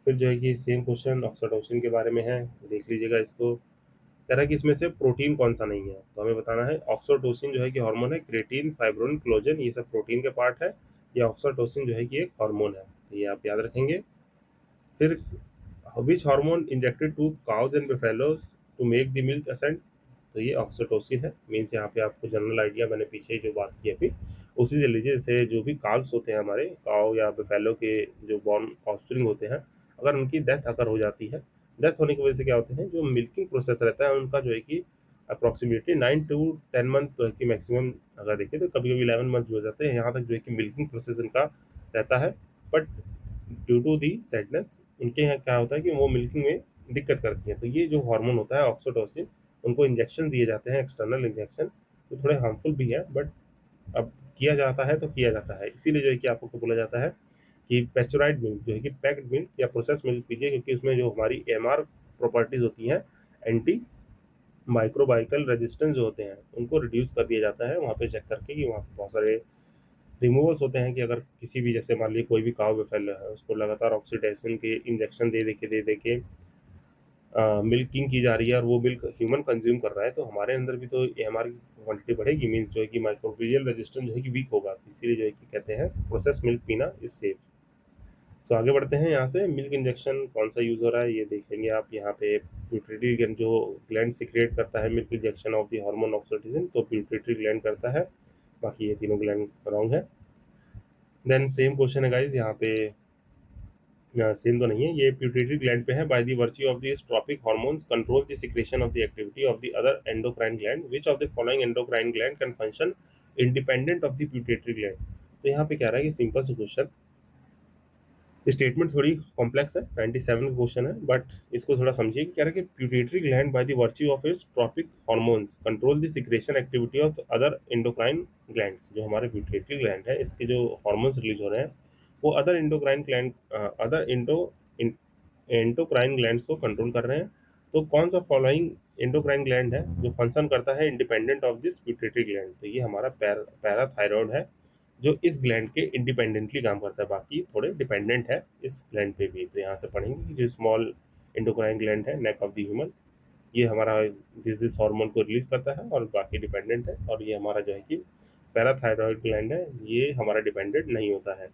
S1: फिर जो है कि सेम क्वेश्चन ऑक्सीटोसिन के बारे में है, देख लीजिएगा इसको। कह रहा है कि इसमें से प्रोटीन कौन सा नहीं है, तो हमें बताना है। ऑक्सीटोसिन जो है कि हार्मोन है, क्रेटीन, फाइब्रोइन, कोलेजन, ये सब प्रोटीन के पार्ट है। ये ऑक्सीटोसिन जो है कि एक हार्मोन है, तो ये आप याद रखेंगे। फिर which hormone injected to cows and buffaloes to make the milk ascent, तो ये ऑक्सीटोसिन है। मीन्स यहाँ पे आपको जनरल आइडिया, मैंने पीछे ही जो बात की अभी उसी से लीजिए। जैसे जो भी काल्स होते हैं हमारे, काउ या बफेलो के जो बॉर्न ऑफस्प्रिंग होते हैं, अगर उनकी डेथ अगर हो जाती है, डेथ होने की वजह से क्या होते हैं, जो मिल्किंग प्रोसेस रहता है उनका जो है कि अप्रॉक्सीमेटली 9 to 10 मंथ जो है कि मैक्सिमम, अगर देखें तो कभी कभी 11 मंथ भी हो जाते हैं, यहाँ तक जो है कि मिल्किंग प्रोसेस उनका रहता है। But due to the sadness, उनके यहाँ क्या होता है कि वो मिल्किंग में दिक्कत करती है। तो ये जो हार्मोन होता है ऑक्सीटोसिन, उनको इंजेक्शन दिए जाते हैं, एक्सटर्नल इंजेक्शन, तो थोड़े हार्मफुल भी है, बट अब किया जाता है तो किया जाता है। इसीलिए जो है कि आपको बोला जाता है कि पेस्चुराइड मिल्क जो है कि पैक्ड मिल्क या प्रोसेस मिल्क पीजिए, क्योंकि उसमें जो हमारी एमआर प्रॉपर्टीज होती हैं, एंटी माइक्रोबाइकल रेजिस्टेंस जो होते हैं, उनको रिड्यूस कर दिया जाता है वहाँ पे चेक करके कि वहाँ पे बहुत सारे रिमूवर्स होते हैं कि अगर किसी भी, जैसे मान लीजिए कोई भी काव बफेलो है, उसको लगातार ऑक्सीडेशन के इंजेक्शन दे दे के मिल्किंग की जा रही है और वो मिल्क ह्यूमन कंज्यूम कर रहा है, तो हमारे अंदर भी तो एमआर की क्वांटिटी बढ़ेगी, मीन्स जो है कि माइक्रोबियल रेजिस्टेंस जो है कि वीक होगा। इसीलिए जो है कि कहते हैं प्रोसेस मिल्क पीना इज सेफ। सो आगे बढ़ते हैं। यहाँ से मिल्क इंजेक्शन कौन सा यूज़ हो रहा है ये देख लेंगे आप। यहाँ पे प्यूटरी ग्लैंड, जो ग्लैंड सिक्रिएट करता है milk injection of the hormone oxytocin, तो प्यूटरी ग्लैंड करता है, बाकी ये तीनों ग्लैंड रॉन्ग है। देन सेम क्वेश्चन है गाइज, यहाँ पे सेम तो नहीं है, ये प्यूटरी ग्लैंड पे है। By the virtue of this tropic hormones control the secretion of the activity of the other endocrine gland, which of the following endocrine gland can function independent of the pituitary gland. तो यहाँ पे कह रहा है कि simple सा question, statement थोड़ी complex है, 97 क्वेश्चन है, बट इसको थोड़ा समझिए कि कह रहा है कि pituitary gland by the virtue of its tropic hormones control the secretion activity of other endocrine glands. जो हमारे प्यूटेटरी ग्लैंड है, इसके जो हार्मोन्स रिलीज हो रहे हैं वो other endocrine gland other endocrine glands को कंट्रोल कर रहे हैं। तो कौन सा फॉलोइंग एंडोक्राइन ग्लैंड है जो फंक्शन करता है इंडिपेंडेंट ऑफ दिस प्यूटेटरी ग्लैंड? तो ये हमारा पैराथायरॉयड है जो इस ग्लैंड के इंडिपेंडेंटली काम करता है, बाकी थोड़े डिपेंडेंट है इस ग्लैंड पे भी। तो यहाँ से पढ़ेंगे कि जो स्मॉल एंडोक्राइन ग्लैंड है, नेक ऑफ द ह्यूमन, ये हमारा दिस हार्मोन को रिलीज करता है और बाकी डिपेंडेंट है। और ये हमारा जो है कि पैराथायरॉयड ग्लैंड है, ये हमारा डिपेंडेंट नहीं होता है।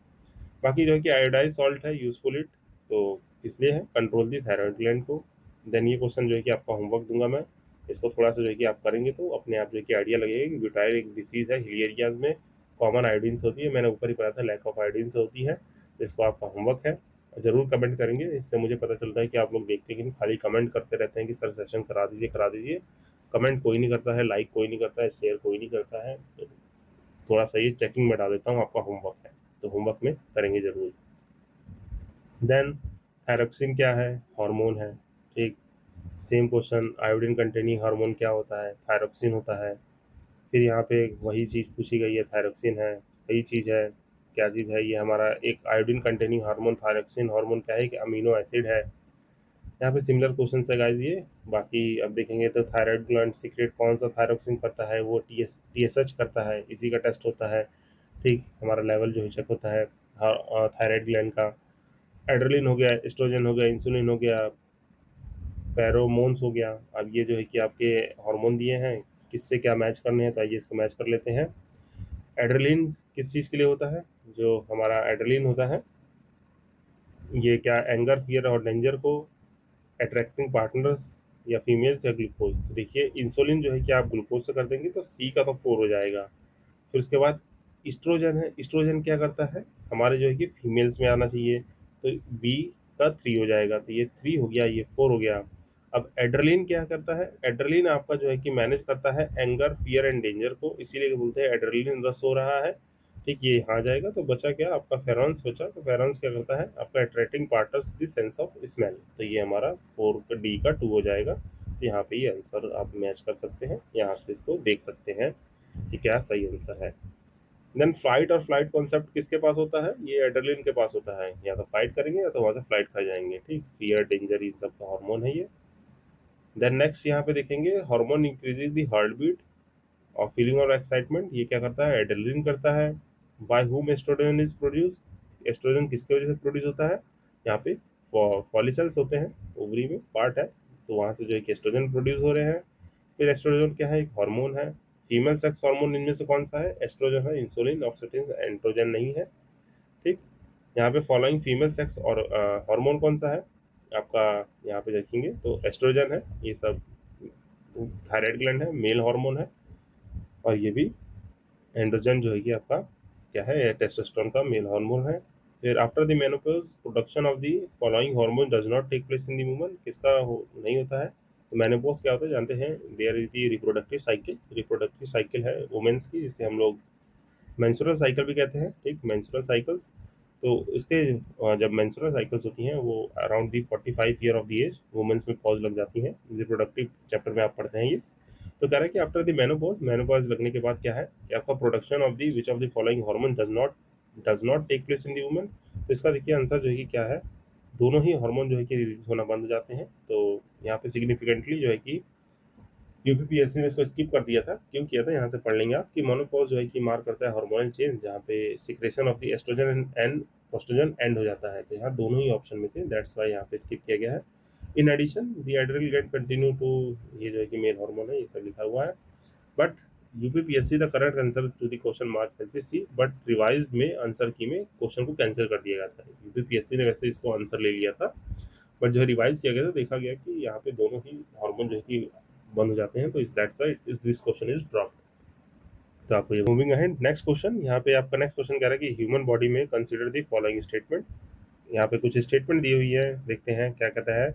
S1: बाकी जो है कि आयोडाइज सॉल्ट है यूजफुल इट, तो इसलिए है कंट्रोल दी थायराइड ग्लैंड को। देन ये क्वेश्चन जो है कि आपका होमवर्क दूंगा मैं, इसको थोड़ा सा जो है कि आप करेंगे तो अपने आप जो है कि आइडिया लगेगा कि ब्यूटाइल एक डिसीज है, हिल एरियाज में कॉमन आयोडीन से होती है। मैंने ऊपर ही पढ़ा था लैक ऑफ आयोडीन से होती है। तो इसको आपका होमवर्क है, जरूर कमेंट करेंगे, इससे मुझे पता चलता है कि आप लोग देखते हैं कि नहीं, खाली कमेंट करते रहते हैं कि सर सेशन करा दीजिए करा दीजिए। कमेंट कोई नहीं करता है, लाइक कोई नहीं करता है, शेयर कोई नहीं करता है। तो थोड़ा सा ये चेकिंग में डाल देता हूँ, आपका होमवर्क है तो होमवर्क में करेंगे जरूर। देन थायरोक्सिन क्या है? हार्मोन है, ठीक। Same question, iodine containing hormone क्या होता है? थायरोक्सिन होता है। फिर यहाँ पे वही चीज़ पूछी गई है, थायरोक्सिन है, वही चीज़ है। क्या चीज़ है ये? हमारा एक iodine containing hormone thyroxine hormone क्या है कि अमीनो एसिड है। यहाँ पे सिमिलर क्वेश्चन है गाइस ये। बाकी अब देखेंगे तो थायराइड ग्लैंड सीक्रेट कौन सा थायरोक्सिन करता है? वो TSH करता है, इसी का टेस्ट होता है, ठीक। हमारा लेवल जो है चेक होता है थायराइड ग्लैंड का। एड्रेलिन हो गया, एस्ट्रोजन हो गया, इंसुलिन हो गया, फेरोमोन्स हो गया। अब ये जो है कि आपके हार्मोन दिए हैं, किससे क्या मैच करने हैं, तो आइए इसको मैच कर लेते हैं। एड्रेलिन किस चीज़ के लिए होता है? जो हमारा एड्रेलिन होता है ये क्या, एंगर, फियर और डेंजर को अट्रैक्टिंग पार्टनर्स या फीमेल्स या ग्लूकोज। तो देखिए इंसुलिन जो है कि आप ग्लूकोज से कर देंगे तो सी का तो 4 हो जाएगा। फिर उसके बाद इस्ट्रोजन है, इस्ट्रोजन क्या करता है? हमारे जो है कि फीमेल्स में आना चाहिए, तो बी का 3 हो जाएगा, तो ये 3 हो गया, ये 4 हो गया। अब एड्रेलिन क्या करता है? एड्रेलिन आपका जो है कि मैनेज करता है एंगर, फियर एंड डेंजर को, इसीलिए बोलते हैं एड्रेलिन रस हो रहा है, ठीक। ये यहाँ जाएगा तो बचा क्या आपका? फेरॉन्स बचा। तो फेरॉन्स क्या करता है? आपका attracting partners the sense of smell. तो ये हमारा 4 का डी का 2 हो जाएगा। तो यहाँ पे ये आंसर आप मैच कर सकते हैं, यहाँ से इसको देख सकते हैं कि क्या सही आंसर है। देन फाइट और फ्लाइट कॉन्सेप्ट किसके पास होता है? ये एड्रेलिन के पास होता है। या तो फाइट करेंगे या तो वहां से फ्लाइट खा जाएंगे, ठीक। फियर, डेंजर, इन सब का हार्मोन है ये। देन नेक्स्ट यहाँ पे देखेंगे, hormone increases the heart beat और फीलिंग और एक्साइटमेंट। ये क्या करता है? एड्रेलिन करता है। By whom oestrogen is produce? Oestrogen किसकी वजह से प्रोड्यूस होता है? यहाँ पे फॉलिकल्स होते हैं, ओवरी में पार्ट है, तो वहां से जो है कि एस्ट्रोजन प्रोड्यूस हो रहे हैं। फिर एस्ट्रोजन क्या है? एक हार्मोन है। फीमेल सेक्स हार्मोन इनमें से कौन सा है? एस्ट्रोजन है, इंसुलिन, ऑक्सीटोसिन, एंड्रोजन नहीं है, ठीक। यहाँ पे फॉलोइंग फीमेल सेक्स और हार्मोन कौन सा है आपका? यहाँ पे देखेंगे तो एस्ट्रोजन है, ये सब थायराइड ग्लैंड है, मेल हार्मोन है। और ये भी एंड्रोजन जो है कि आपका क्या है? टेस्टोस्टेरोन का मेल हार्मोन है। फिर after the menopause production of the following hormone does not take place in the woman. नहीं होता है? तो मेनोपॉज क्या होता है जानते हैं? There is the reproductive cycle. Reproductive cycle है वुमेन्स की, जिसे हम लोग मेंस्ट्रुअल साइकिल भी कहते हैं, ठीक। मेंस्ट्रुअल साइकिल्स, तो इसके जब मेंस्ट्रुअल साइकिल्स होती हैं वो around the 45 year of the age women's में पॉज लग जाती हैं। रिप्रोडक्टिव चैप्टर में आप पढ़ते हैं ये। तो कह रहा है कि आफ्टर द मेनोपॉज, मेनोपॉज लगने के बाद क्या है कि आपका production of the which of the following hormone does not take place in the woman. तो इसका देखिए आंसर जो है कि क्या है? दोनों ही हार्मोन जो है कि रिलीज होना बंद हो जाते हैं। तो यहाँ पे सिग्निफिकेंटली जो है कि यूपीपीएससी ने इसको स्किप कर दिया था। क्यों किया था? यहाँ से पढ़ लेंगे आप कि मोनोपॉज जो है कि मार करता है हार्मोनल चेंज, जहाँ पे secretion of the oestrogen and progesterone end हो जाता है। तो यहाँ दोनों ही ऑप्शन में थे, दैट्स वाई यहाँ पे स्किप किया गया है। In addition the adrenal gland continue to, ये जो है कि मेल हार्मोन है, ये सब लिखा हुआ है। But UPPSC the correct answer to the question mark 33C, but revised में आंसर की में क्वेश्चन को कैंसिल कर दिया गया था। यूपीपीएससी ने वैसे इसको आंसर ले लिया था, बट जो रिवाइज किया गया था देखा गया कि यहाँ पे दोनों ही हार्मोन जो है कि बंद हो जाते हैं, तो इस दैट्स व्हाई इस दिस क्वेश्चन इज ड्रॉप्ड। तो आपको ये मूविंग अहेड नेक्स्ट क्वेश्चन, यहाँ पे आपका नेक्स्ट क्वेश्चन कह रहा है कि ह्यूमन बॉडी में कंसीडर द फॉलोइंग स्टेटमेंट। यहाँ पे कुछ स्टेटमेंट दी हुई है, देखते हैं क्या कहता है।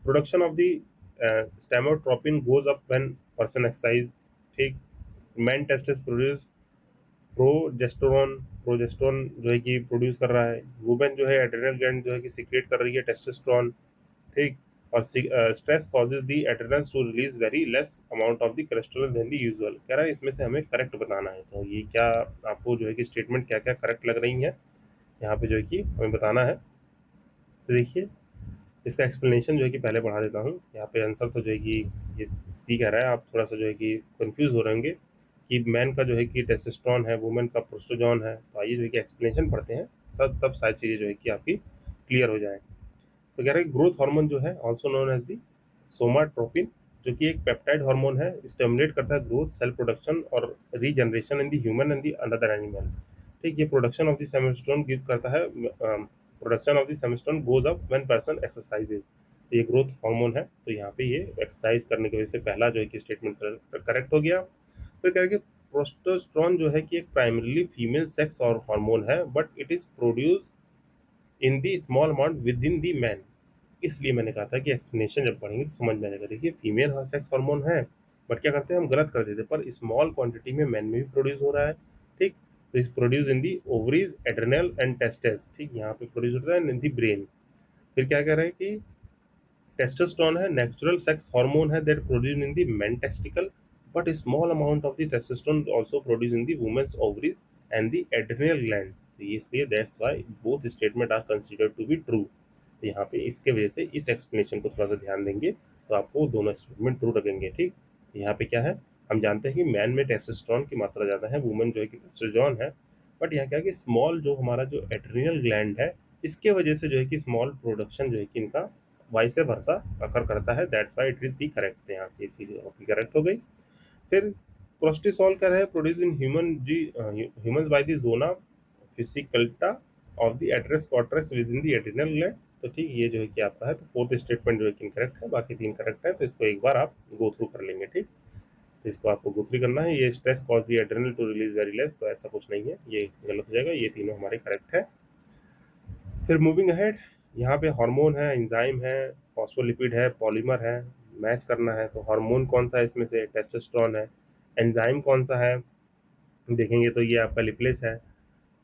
S1: Production of the somatotropin goes up when person exercise, ठीक। Men testis produce progesterone progesterone जो है कि प्रोड्यूस कर रहा है। वुमेन जो है एड्रेनल ग्लैंड जो है कि सीक्रेट कर रही है टेस्टोस्टेरोन, ठीक। और stress causes the adrenals to release very less amount of the cholesterol than the usual. कह रहा है इसमें से हमें करेक्ट बताना है, तो ये क्या आपको जो है कि स्टेटमेंट क्या क्या करेक्ट लग रही है यहाँ पे जो है कि हमें बताना है। तो देखिए इसका एक्सप्लेनेशन जो है कि पहले बढ़ा देता हूँ। यहाँ पे आंसर तो जो है कि ये सी कह रहा है, आप थोड़ा सा जो है कि कंफ्यूज हो रहे होंगे कि मैन का जो है कि टेस्टोस्टेरोन है, वुमेन का प्रोस्टोजॉन है। तो आइए जो है कि एक्सप्लेनेशन पढ़ते हैं, सब तब सारी चीज़ें जो है कि आपकी क्लियर हो जाए। तो कह रहा है ग्रोथ हार्मोन जो है also known as the somatotropin, जो कि एक पेप्टाइड हार्मोन है, स्टिमुलेट करता है ग्रोथ, सेल प्रोडक्शन और regeneration in the human and the another animal. ठीक, ये production of the somatotropin give करता है, production of the somatotropin goes up when person exercises. ये ग्रोथ हार्मोन है, तो यहाँ पे ये एक्सरसाइज करने की वजह से पहला जो है कि स्टेटमेंट करेक्ट हो गया। फिर कह रहे कि प्रोस्टोस्टेरोन जो है कि एक प्राइमरीली फीमेल सेक्स और हार्मोन है, but it is produce in the small amount with in the man. इसलिए मैंने कहा था कि एक्सप्लेनेशन जब पढ़ेंगे तो समझ में आएगा। देखिए फीमेल सेक्स हार्मोन है, बट क्या करते हैं हम गलत कर देते हैं, पर स्मॉल क्वांटिटी में मैन में भी प्रोड्यूस हो रहा है, ठीक। तो इस produce in the ovaries adrenal and tastes, ठीक, यहाँ पे प्रोड्यूस होता है इन दी ब्रेन। फिर क्या कह रहे हैं कि टेस्टोस्टेरोन है नेचुरल सेक्स हार्मोन है that produce in the men testicle, but small amount of the testosterone also produce in the women's ovaries and the adrenal gland. तो ये इसलिए that's why both statement are considered to be true. तो यहाँ पे इसके वजह से इस एक्सप्लेनेशन को थोड़ा सा ध्यान देंगे तो आपको दोनों स्टेटमेंट ट्रू लगेंगे, ठीक। तो यहाँ पे क्या है, हम जानते हैं कि मैन में टेस्टोस्टेरोन की मात्रा ज़्यादा है, वुमेन जो है कि टेस्टोस्टेरोन है। बट यहाँ क्या है कि स्मॉल जो हमारा जो एड्रेनल ग्लैंड है, इसके वजह से जो है कि स्मॉल प्रोडक्शन जो है कि इनका वाइस वर्सा अकर करता है, that's why it is the correct. यहाँ से ये चीज़ आपकी करेक्ट हो गई। फिर कोर्टिसोल कर है produce in humans by the zona fasciculata of the adrenal cortex within the adrenal gland. तो ठीक, ये जो है कि आपका है, तो फोर्थ स्टेटमेंट जो है कि इनकरेक्ट है, बाकी तीन करेक्ट है। तो इसको एक बार आप गो थ्रू कर लेंगे, ठीक। तो इसको आपको गो थ्रू करना है। ये stress cause the adrenal to release very less, तो ऐसा कुछ नहीं है, ये गलत हो जाएगा। ये तीनों हमारे करेक्ट है। फिर मूविंग अहेड, यहाँ पे हार्मोन है, एंजाइम है, फॉस्फोलिपिड है, पॉलीमर है, मैच करना है। तो हार्मोन कौन सा है इसमें से, टेस्टोस्टेरोन है। एंजाइम कौन सा है, देखेंगे तो ये आपका लिपलेस है।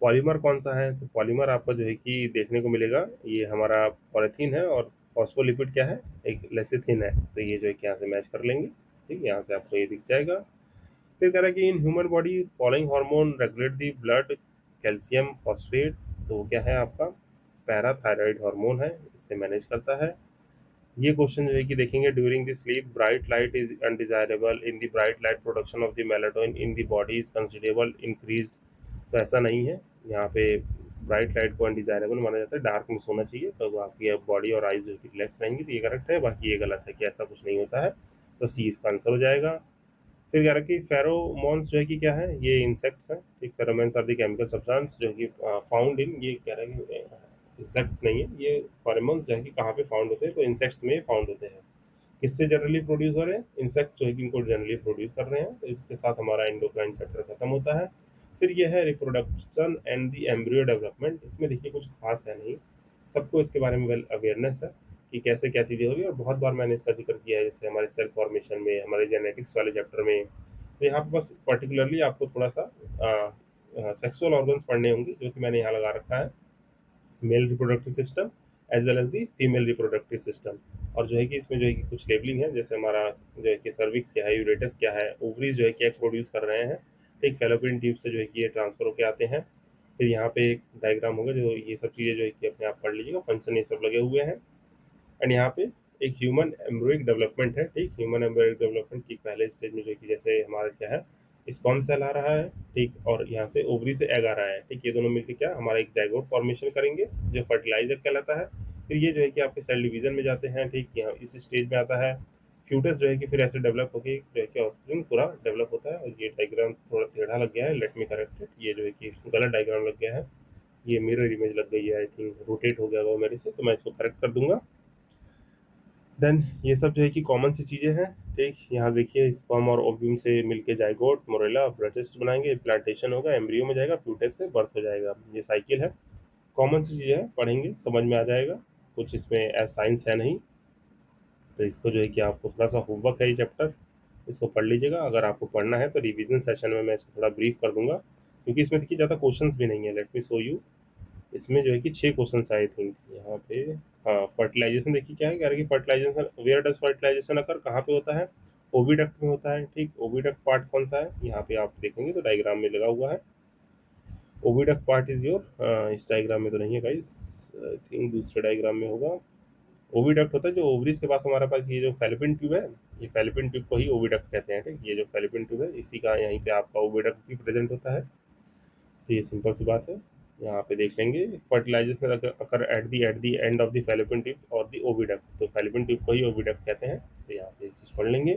S1: पॉलीमर कौन सा है, तो पॉलीमर आपका जो है कि देखने को मिलेगा ये हमारा पॉलीथीन है। और फॉस्फोलिपिड क्या है, एक लेसिथिन है। तो ये जो है कि यहाँ से मैच कर लेंगे, ठीक, यहाँ से आपको ये दिख जाएगा। फिर कह रहा है कि in human body following hormone regulate the blood calcium phosphate. तो वो क्या है आपका पैराथायराइड हार्मोन है, इससे मैनेज करता है। ये क्वेश्चन जो है कि देखेंगे, during the sleep bright light is undesirable, in the bright light production of the melatonin in the body is considerable increase. तो ऐसा नहीं है, यहाँ पे ब्राइट लाइट को अनडिजायरेबल माना जाता है, डार्क में सोना चाहिए, तो आपकी बॉडी और आइज जो है कि रिलैक्स रहेंगी। तो ये करेक्ट है, बाकी ये गलत है कि ऐसा कुछ नहीं होता है। तो सी इसका आंसर हो जाएगा। फिर कह रहा है कि फेरोमोन्स जो है कि क्या है, ये इंसेक्ट्स हैं, ठीक। Pheromones are the chemical substance जो है कि फाउंड इन, ये कह रहा है कि इंसेक्ट्स नहीं है, ये फेरोमोन्स जो है कि कहाँ पे फाउंड होते हैं, तो इंसेक्ट्स में फाउंड होते हैं। किससे जनरली प्रोड्यूस हो रहे हैं, इंसेक्ट जो है कि इनको जनरली प्रोड्यूस कर रहे हैं। तो इसके साथ हमारा एंडोक्राइन चैप्टर खत्म होता है। फिर ये है reproduction and the embryo development. इसमें देखिए कुछ खास है नहीं, सबको इसके बारे में वेल अवेयरनेस है कि कैसे क्या चीज़ें हो रही है, और बहुत बार मैंने इसका जिक्र किया है, जैसे हमारे सेल फॉर्मेशन में, हमारे जेनेटिक्स वाले चैप्टर में। तो यहाँ पे बस पर्टिकुलरली आपको थोड़ा सा सेक्सुअल ऑर्गन्स पढ़ने होंगे, जो कि मैंने यहाँ लगा रखा है, male reproductive system as well as the female reproductive system. और जो है कि इसमें जो है कि कुछ लेबलिंग है, जैसे हमारा जो है कि सर्विक्स क्या है, यूरेटस क्या है, ओवरीज जो है कि एग प्रोड्यूस कर रहे हैं, ठीक। फेलोपियन ट्यूब से जो है कि ये ट्रांसफर होकर आते हैं। फिर यहाँ पे एक डायग्राम होगा, जो ये सब चीज़ें जो है कि अपने आप पढ़ लीजिएगा, फंक्शन ये सब लगे हुए हैं। एंड यहाँ पे एक ह्यूमन एम्ब्रियोइक डेवलपमेंट है, ठीक। ह्यूमन एम्ब्रियोइक डेवलपमेंट की पहले स्टेज में जो है कि जैसे हमारा क्या है, स्पर्म सेल आ रहा है, ठीक, और यहाँ से ओवरी से एग आ रहा है, ठीक। ये दोनों मिलकर क्या हमारा एक जाइगोट फॉर्मेशन करेंगे, जो फर्टिलाइजर कहलाता है। फिर ये जो है कि आपके सेल डिवीजन में जाते हैं, ठीक। यहाँ इस स्टेज में आता है फ्यूटस जो है कि फिर ऐसे डेवलप होकर जो है कि ऑस्प्रिंग पूरा डेवलप होता है। और ये डायग्राम थोड़ा टेढ़ा लग गया है, लेट मी करेक्ट इट, ये जो है कि गलत डायग्राम लग गया है, ये मिरर इमेज लग गई है, आई थिंक रोटेट हो गया वो मेरे से, तो मैं इसको करेक्ट कर दूंगा। देन ये सब जो है कि कॉमन सी चीज़ें हैं, ठीक। यहाँ देखिए स्पर्म और ओव्यूम से मिलके जाइगोट मोरेला ब्रेटिस्ट बनाएंगे, प्लांटेशन होगा, एम्ब्रियो में जाएगा, फ्यूटस से बर्थ हो जाएगा, ये साइकिल है। कॉमन सी चीज़ें हैं, पढ़ेंगे समझ में आ जाएगा, कुछ इसमें एज साइंस है नहीं। तो इसको जो है कि आपको थोड़ा सा होमवर्क है ये चैप्टर, इसको पढ़ लीजिएगा। अगर आपको पढ़ना है तो रिवीजन सेशन में मैं इसको थोड़ा ब्रीफ कर दूंगा, क्योंकि इसमें देखिए ज़्यादा क्वेश्चंस भी नहीं है। Let me show you. इसमें जो है कि 6 क्वेश्चंस आई थिंक यहाँ पे। हाँ, फर्टिलाइजेशन देखिए क्या है, कह रहे हैं कि फर्टिलाइजेशन, वेयर डज फर्टिलाइजेशन अकर, कहाँ पे होता है? ओविडक्ट में होता है। ठीक, ओविडक्ट पार्ट कौन सा है? यहाँ पे आप देखेंगे तो डायग्राम में लगा हुआ है। ओविडक्ट पार्ट इज योर, इस डायग्राम में तो नहीं है गाइस, आई थिंक दूसरे डायग्राम में होगा। ओविडक्ट होता है जो ओवरीज के पास हमारे पास ये जो फैलोपियन ट्यूब है, ये फैलोपियन ट्यूब को ही ओविडक्ट कहते हैं। ठीक, ये जो फैलोपियन ट्यूब है इसी का यहीं पे आपका ओविडक्ट भी प्रेजेंट होता है। तो ये सिंपल सी बात है, यहाँ पे देख लेंगे। Fertilisation occur at the end of the fallopian tube और द ओविडक्ट, तो फैलोपियन ट्यूब को ही ओविडक्ट कहते हैं। तो यहाँ से एक चीज पढ़ लेंगे।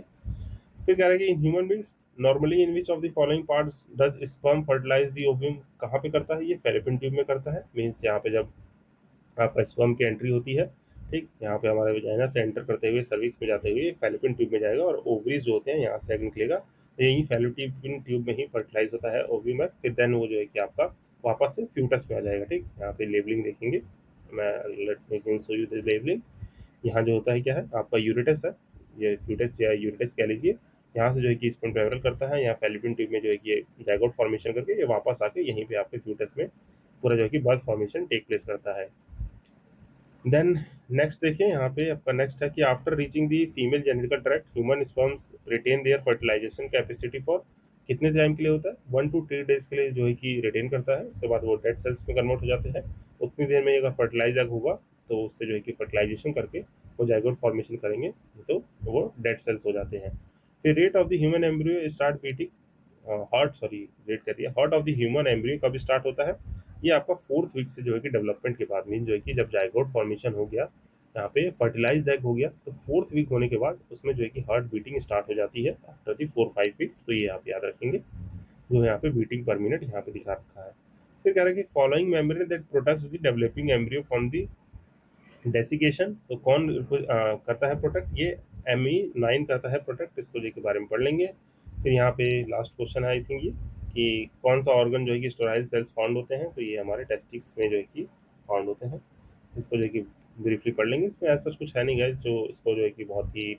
S1: फिर कह रहा है कि in human beings normally in which of the following parts does sperm fertilise the ovum, कहाँ पे करता है? ये फैलोपियन ट्यूब में करता है। मीन्स यहाँ पे जब आपका स्पर्म की एंट्री होती है, ठीक, यहाँ पे हमारे वजाइना से एंटर करते हुए सर्विक्स में जाते हुए फैलोपियन ट्यूब में जाएगा और ओवरीज जो होते हैं यहाँ से एग निकलेगा, तो यही फैलोपियन ट्यूब में ही फर्टिलाइज होता है ओव्यूम में। फिर देन वो जो है कि आपका वापस से फ्यूटस में आ जाएगा। ठीक, यहाँ पे लेबलिंग देखेंगे, मैं let me show you this labelling. यहाँ जो होता है क्या है, आपका यूरेटस है, ये फ्यूटस या यूरेटस कह लीजिए। यहाँ से जो है कि स्पर्म ट्रेवल करता है, यहाँ फैलोपियन ट्यूब में जो है कि ये जाइगोट फॉर्मेशन करके ये वापस आके यहीं पे आपके फ्यूटस में पूरा जो है कि बर्थ फॉर्मेशन टेक प्लेस करता है। देन नेक्स्ट देखिए, यहाँ पे आपका नेक्स्ट है कि after reaching the female genetical tract human sperms retain their fertilisation capacity for, कितने टाइम के लिए होता है? 1 to 3 डेज के लिए जो है कि रिटेन करता है। उसके बाद वो डेड सेल्स में कन्वर्ट हो जाते हैं। उतनी देर में अगर फर्टिलाइज एग होगा तो उससे जो है कि फर्टिलाइजेशन करके वो जाइगोट फॉर्मेशन करेंगे, तो वो डेड सेल्स हो जाते हैं। फिर rate of the human embryo start beating, heart sorry rate कहती है, heart of the human embryo कब स्टार्ट होता है? ये आपका 4th वीक से जो है कि डेवलपमेंट के बाद, मीन जो है कि जब जाइगोट फॉर्मेशन हो गया, यहाँ पे फर्टिलाइज्ड एग हो गया, तो 4th वीक होने के बाद उसमें जो है कि हार्ट बीटिंग स्टार्ट हो जाती है आफ्टर दी 4-5 वीक्स। तो ये आप याद रखेंगे, जो यहाँ पे बीटिंग पर मिनट यहाँ पे दिखा रखा है। फिर कह रहा है कि following membrane that protects the developing embryo from the desiccation, तो कौन करता है प्रोटेक्ट? ये ME9 करता है प्रोटेक्ट। इसको जो के बारे में पढ़ लेंगे। फिर यहाँ पे लास्ट क्वेश्चन है आई थिंक ये, कि कौन सा ऑर्गन जो है कि स्टेराइल सेल्स फाउंड होते हैं? तो ये हमारे टेस्टिक्स में जो है कि फाउंड होते हैं। इसको जो है कि ब्रीफली पढ़ लेंगे। इसमें ऐसा कुछ है नहीं गाइस जो इसको जो है कि बहुत ही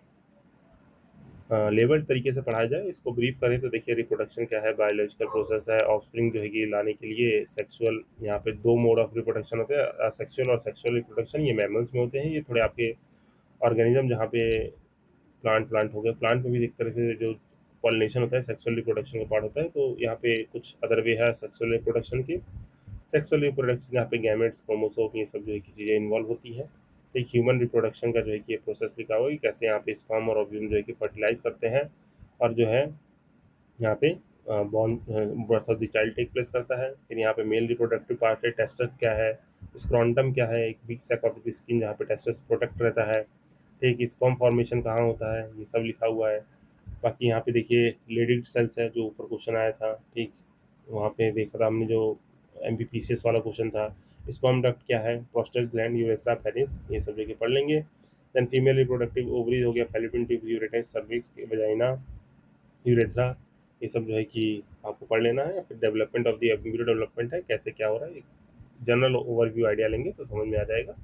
S1: लेवल तरीके से पढ़ाया जाए। इसको ब्रीफ करें तो देखिए, रिप्रोडक्शन क्या है, बायोलॉजिकल प्रोसेस है। ऑफस्प्रिंग जो है कि लाने के लिए सेक्सुअल, यहाँ पे 2 मोड ऑफ रिप्रोडक्शन होते हैं, सेक्सुअल और सेक्सुअल रिप्रोडक्शन, ये मैमल्स में होते हैं। ये थोड़े आपके ऑर्गेनिज्म जहाँ पे प्लांट हो गए, प्लांट में भी एक तरह से जो पॉलिनेशन होता है सेक्सुअल रिप्रोडक्शन का पार्ट होता है। तो यहाँ पे कुछ अदर वे है सेक्सुअल रिप्रोडक्शन के। सेक्सुअल रिप्रोडक्शन जहाँ पे गैमेट्स, क्रोमोसोम, ये सब जो है कि चीज़ें इन्वॉल्व होती हैं। एक ह्यूमन रिप्रोडक्शन का जो है कि ये प्रोसेस लिखा हुआ है कि कैसे यहाँ पे स्पर्म और ओव्यूम जो है कि फर्टिलाइज करते हैं, और जो है यहाँ पे born birth of the child take place करता है। फिर यहाँ पे मेल रिप्रोडक्टिव पार्ट है, टेस्टस क्या है, स्क्रॉन्टम क्या है, एक big sac of the skin जहाँ पे टेस्टस प्रोटेक्ट रहता है। ठीक, स्पर्म फॉर्मेशन कहाँ होता है, ये सब लिखा हुआ है। बाकी यहाँ पे देखिए लेडिड सेल्स है, जो ऊपर क्वेश्चन आया था। ठीक, वहाँ पे देखा था हमने जो MPPCS वाला क्वेश्चन था। स्पर्म डक्ट क्या है, प्रोस्टेट ग्लैंड, यूरेथ्रा, पेनिस, ये सब जगह पढ़ लेंगे। देन फीमेल रिप्रोडक्टिव ओवरीज हो गया, फैलोपियन ट्यूब, यूरेटस, सर्विक्स, वजाइना, यूरेथ्रा, ये सब जो है कि आपको पढ़ लेना है। फिर development of the embryo development है, कैसे क्या हो रहा है, जनरल ओवरव्यू आइडिया लेंगे तो समझ में आ जाएगा।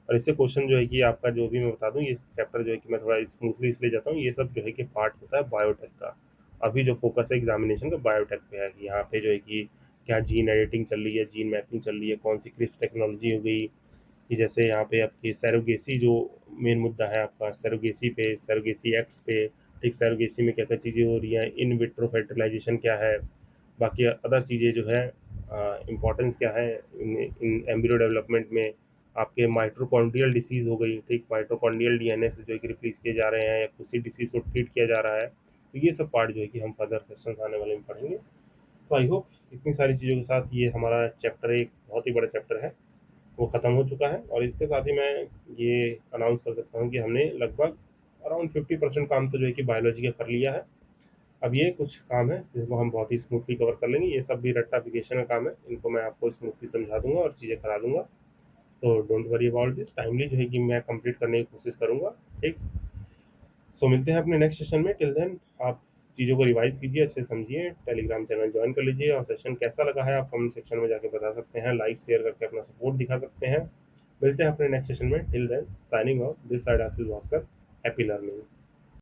S1: और इससे क्वेश्चन जो है कि आपका जो भी मैं बता दूं, ये चैप्टर जो है कि मैं थोड़ा स्मूथली इसलिए जाता हूँ, ये सब जो है कि पार्ट होता है बायोटेक का। अभी जो फोकस है एग्जामिनेशन का बायोटेक पे है, कि यहाँ पे जो है कि क्या जीन एडिटिंग चल रही है, जीन मैपिंग चल रही है, कौन सी क्रिस्प टेक्नोलॉजी हो गई, कि जैसे यहाँ पे आपकी सैरोगेसी जो मेन मुद्दा है आपका, सैरोगेसी पे, सैरोगेसी एक्ट्स पे। ठीक, सैरोगेसी में क्या क्या चीज़ें हो रही हैं, इन विट्रो फर्टिलाइजेशन क्या है, बाकी अदर चीज़ें जो है इम्पोर्टेंस क्या है इन एम्ब्रियो डेवलपमेंट में। आपके माइट्रोकॉन्ड्रियल डिसीज़ हो गई, ठीक, माइट्रोकॉन्ड्रियल DNA से जो है कि रिप्लेस किए जा रहे हैं, या किसी डिसीज़ को ट्रीट किया जा रहा है। तो ये सब पार्ट जो है कि हम फर्दर सेशंस आने वाले में पढ़ेंगे। तो आई होप इतनी सारी चीज़ों के साथ ये हमारा चैप्टर, एक बहुत ही बड़ा चैप्टर है, वो ख़त्म हो चुका है। और इसके साथ ही मैं ये अनाउंस कर सकता हूँ कि हमने लगभग अराउंड 50% काम तो जो है कि बायोलॉजी का कर लिया है। अब ये कुछ काम है जिनको हम बहुत ही स्मूथली कवर कर लेंगे। ये सब भी रट्टाफिकेशन का काम है, इनको मैं आपको स्मूथली समझा दूंगा और चीज़ें करा दूंगा। तो don't worry about this, timely जो है कि मैं कंप्लीट करने की कोशिश करूंगा। ठीक, सो मिलते हैं अपने नेक्स्ट सेशन में। टिल देन आप चीज़ों को रिवाइज कीजिए, अच्छे से समझिए, टेलीग्राम चैनल ज्वाइन कर लीजिए, और सेशन कैसा लगा है आप कमेंट सेक्शन में जाके बता सकते हैं, लाइक शेयर करके अपना सपोर्ट दिखा सकते हैं। मिलते हैं अपने नेक्स्ट सेशन में। Till then signing off this side Ashish Bhaskar. Happy learning.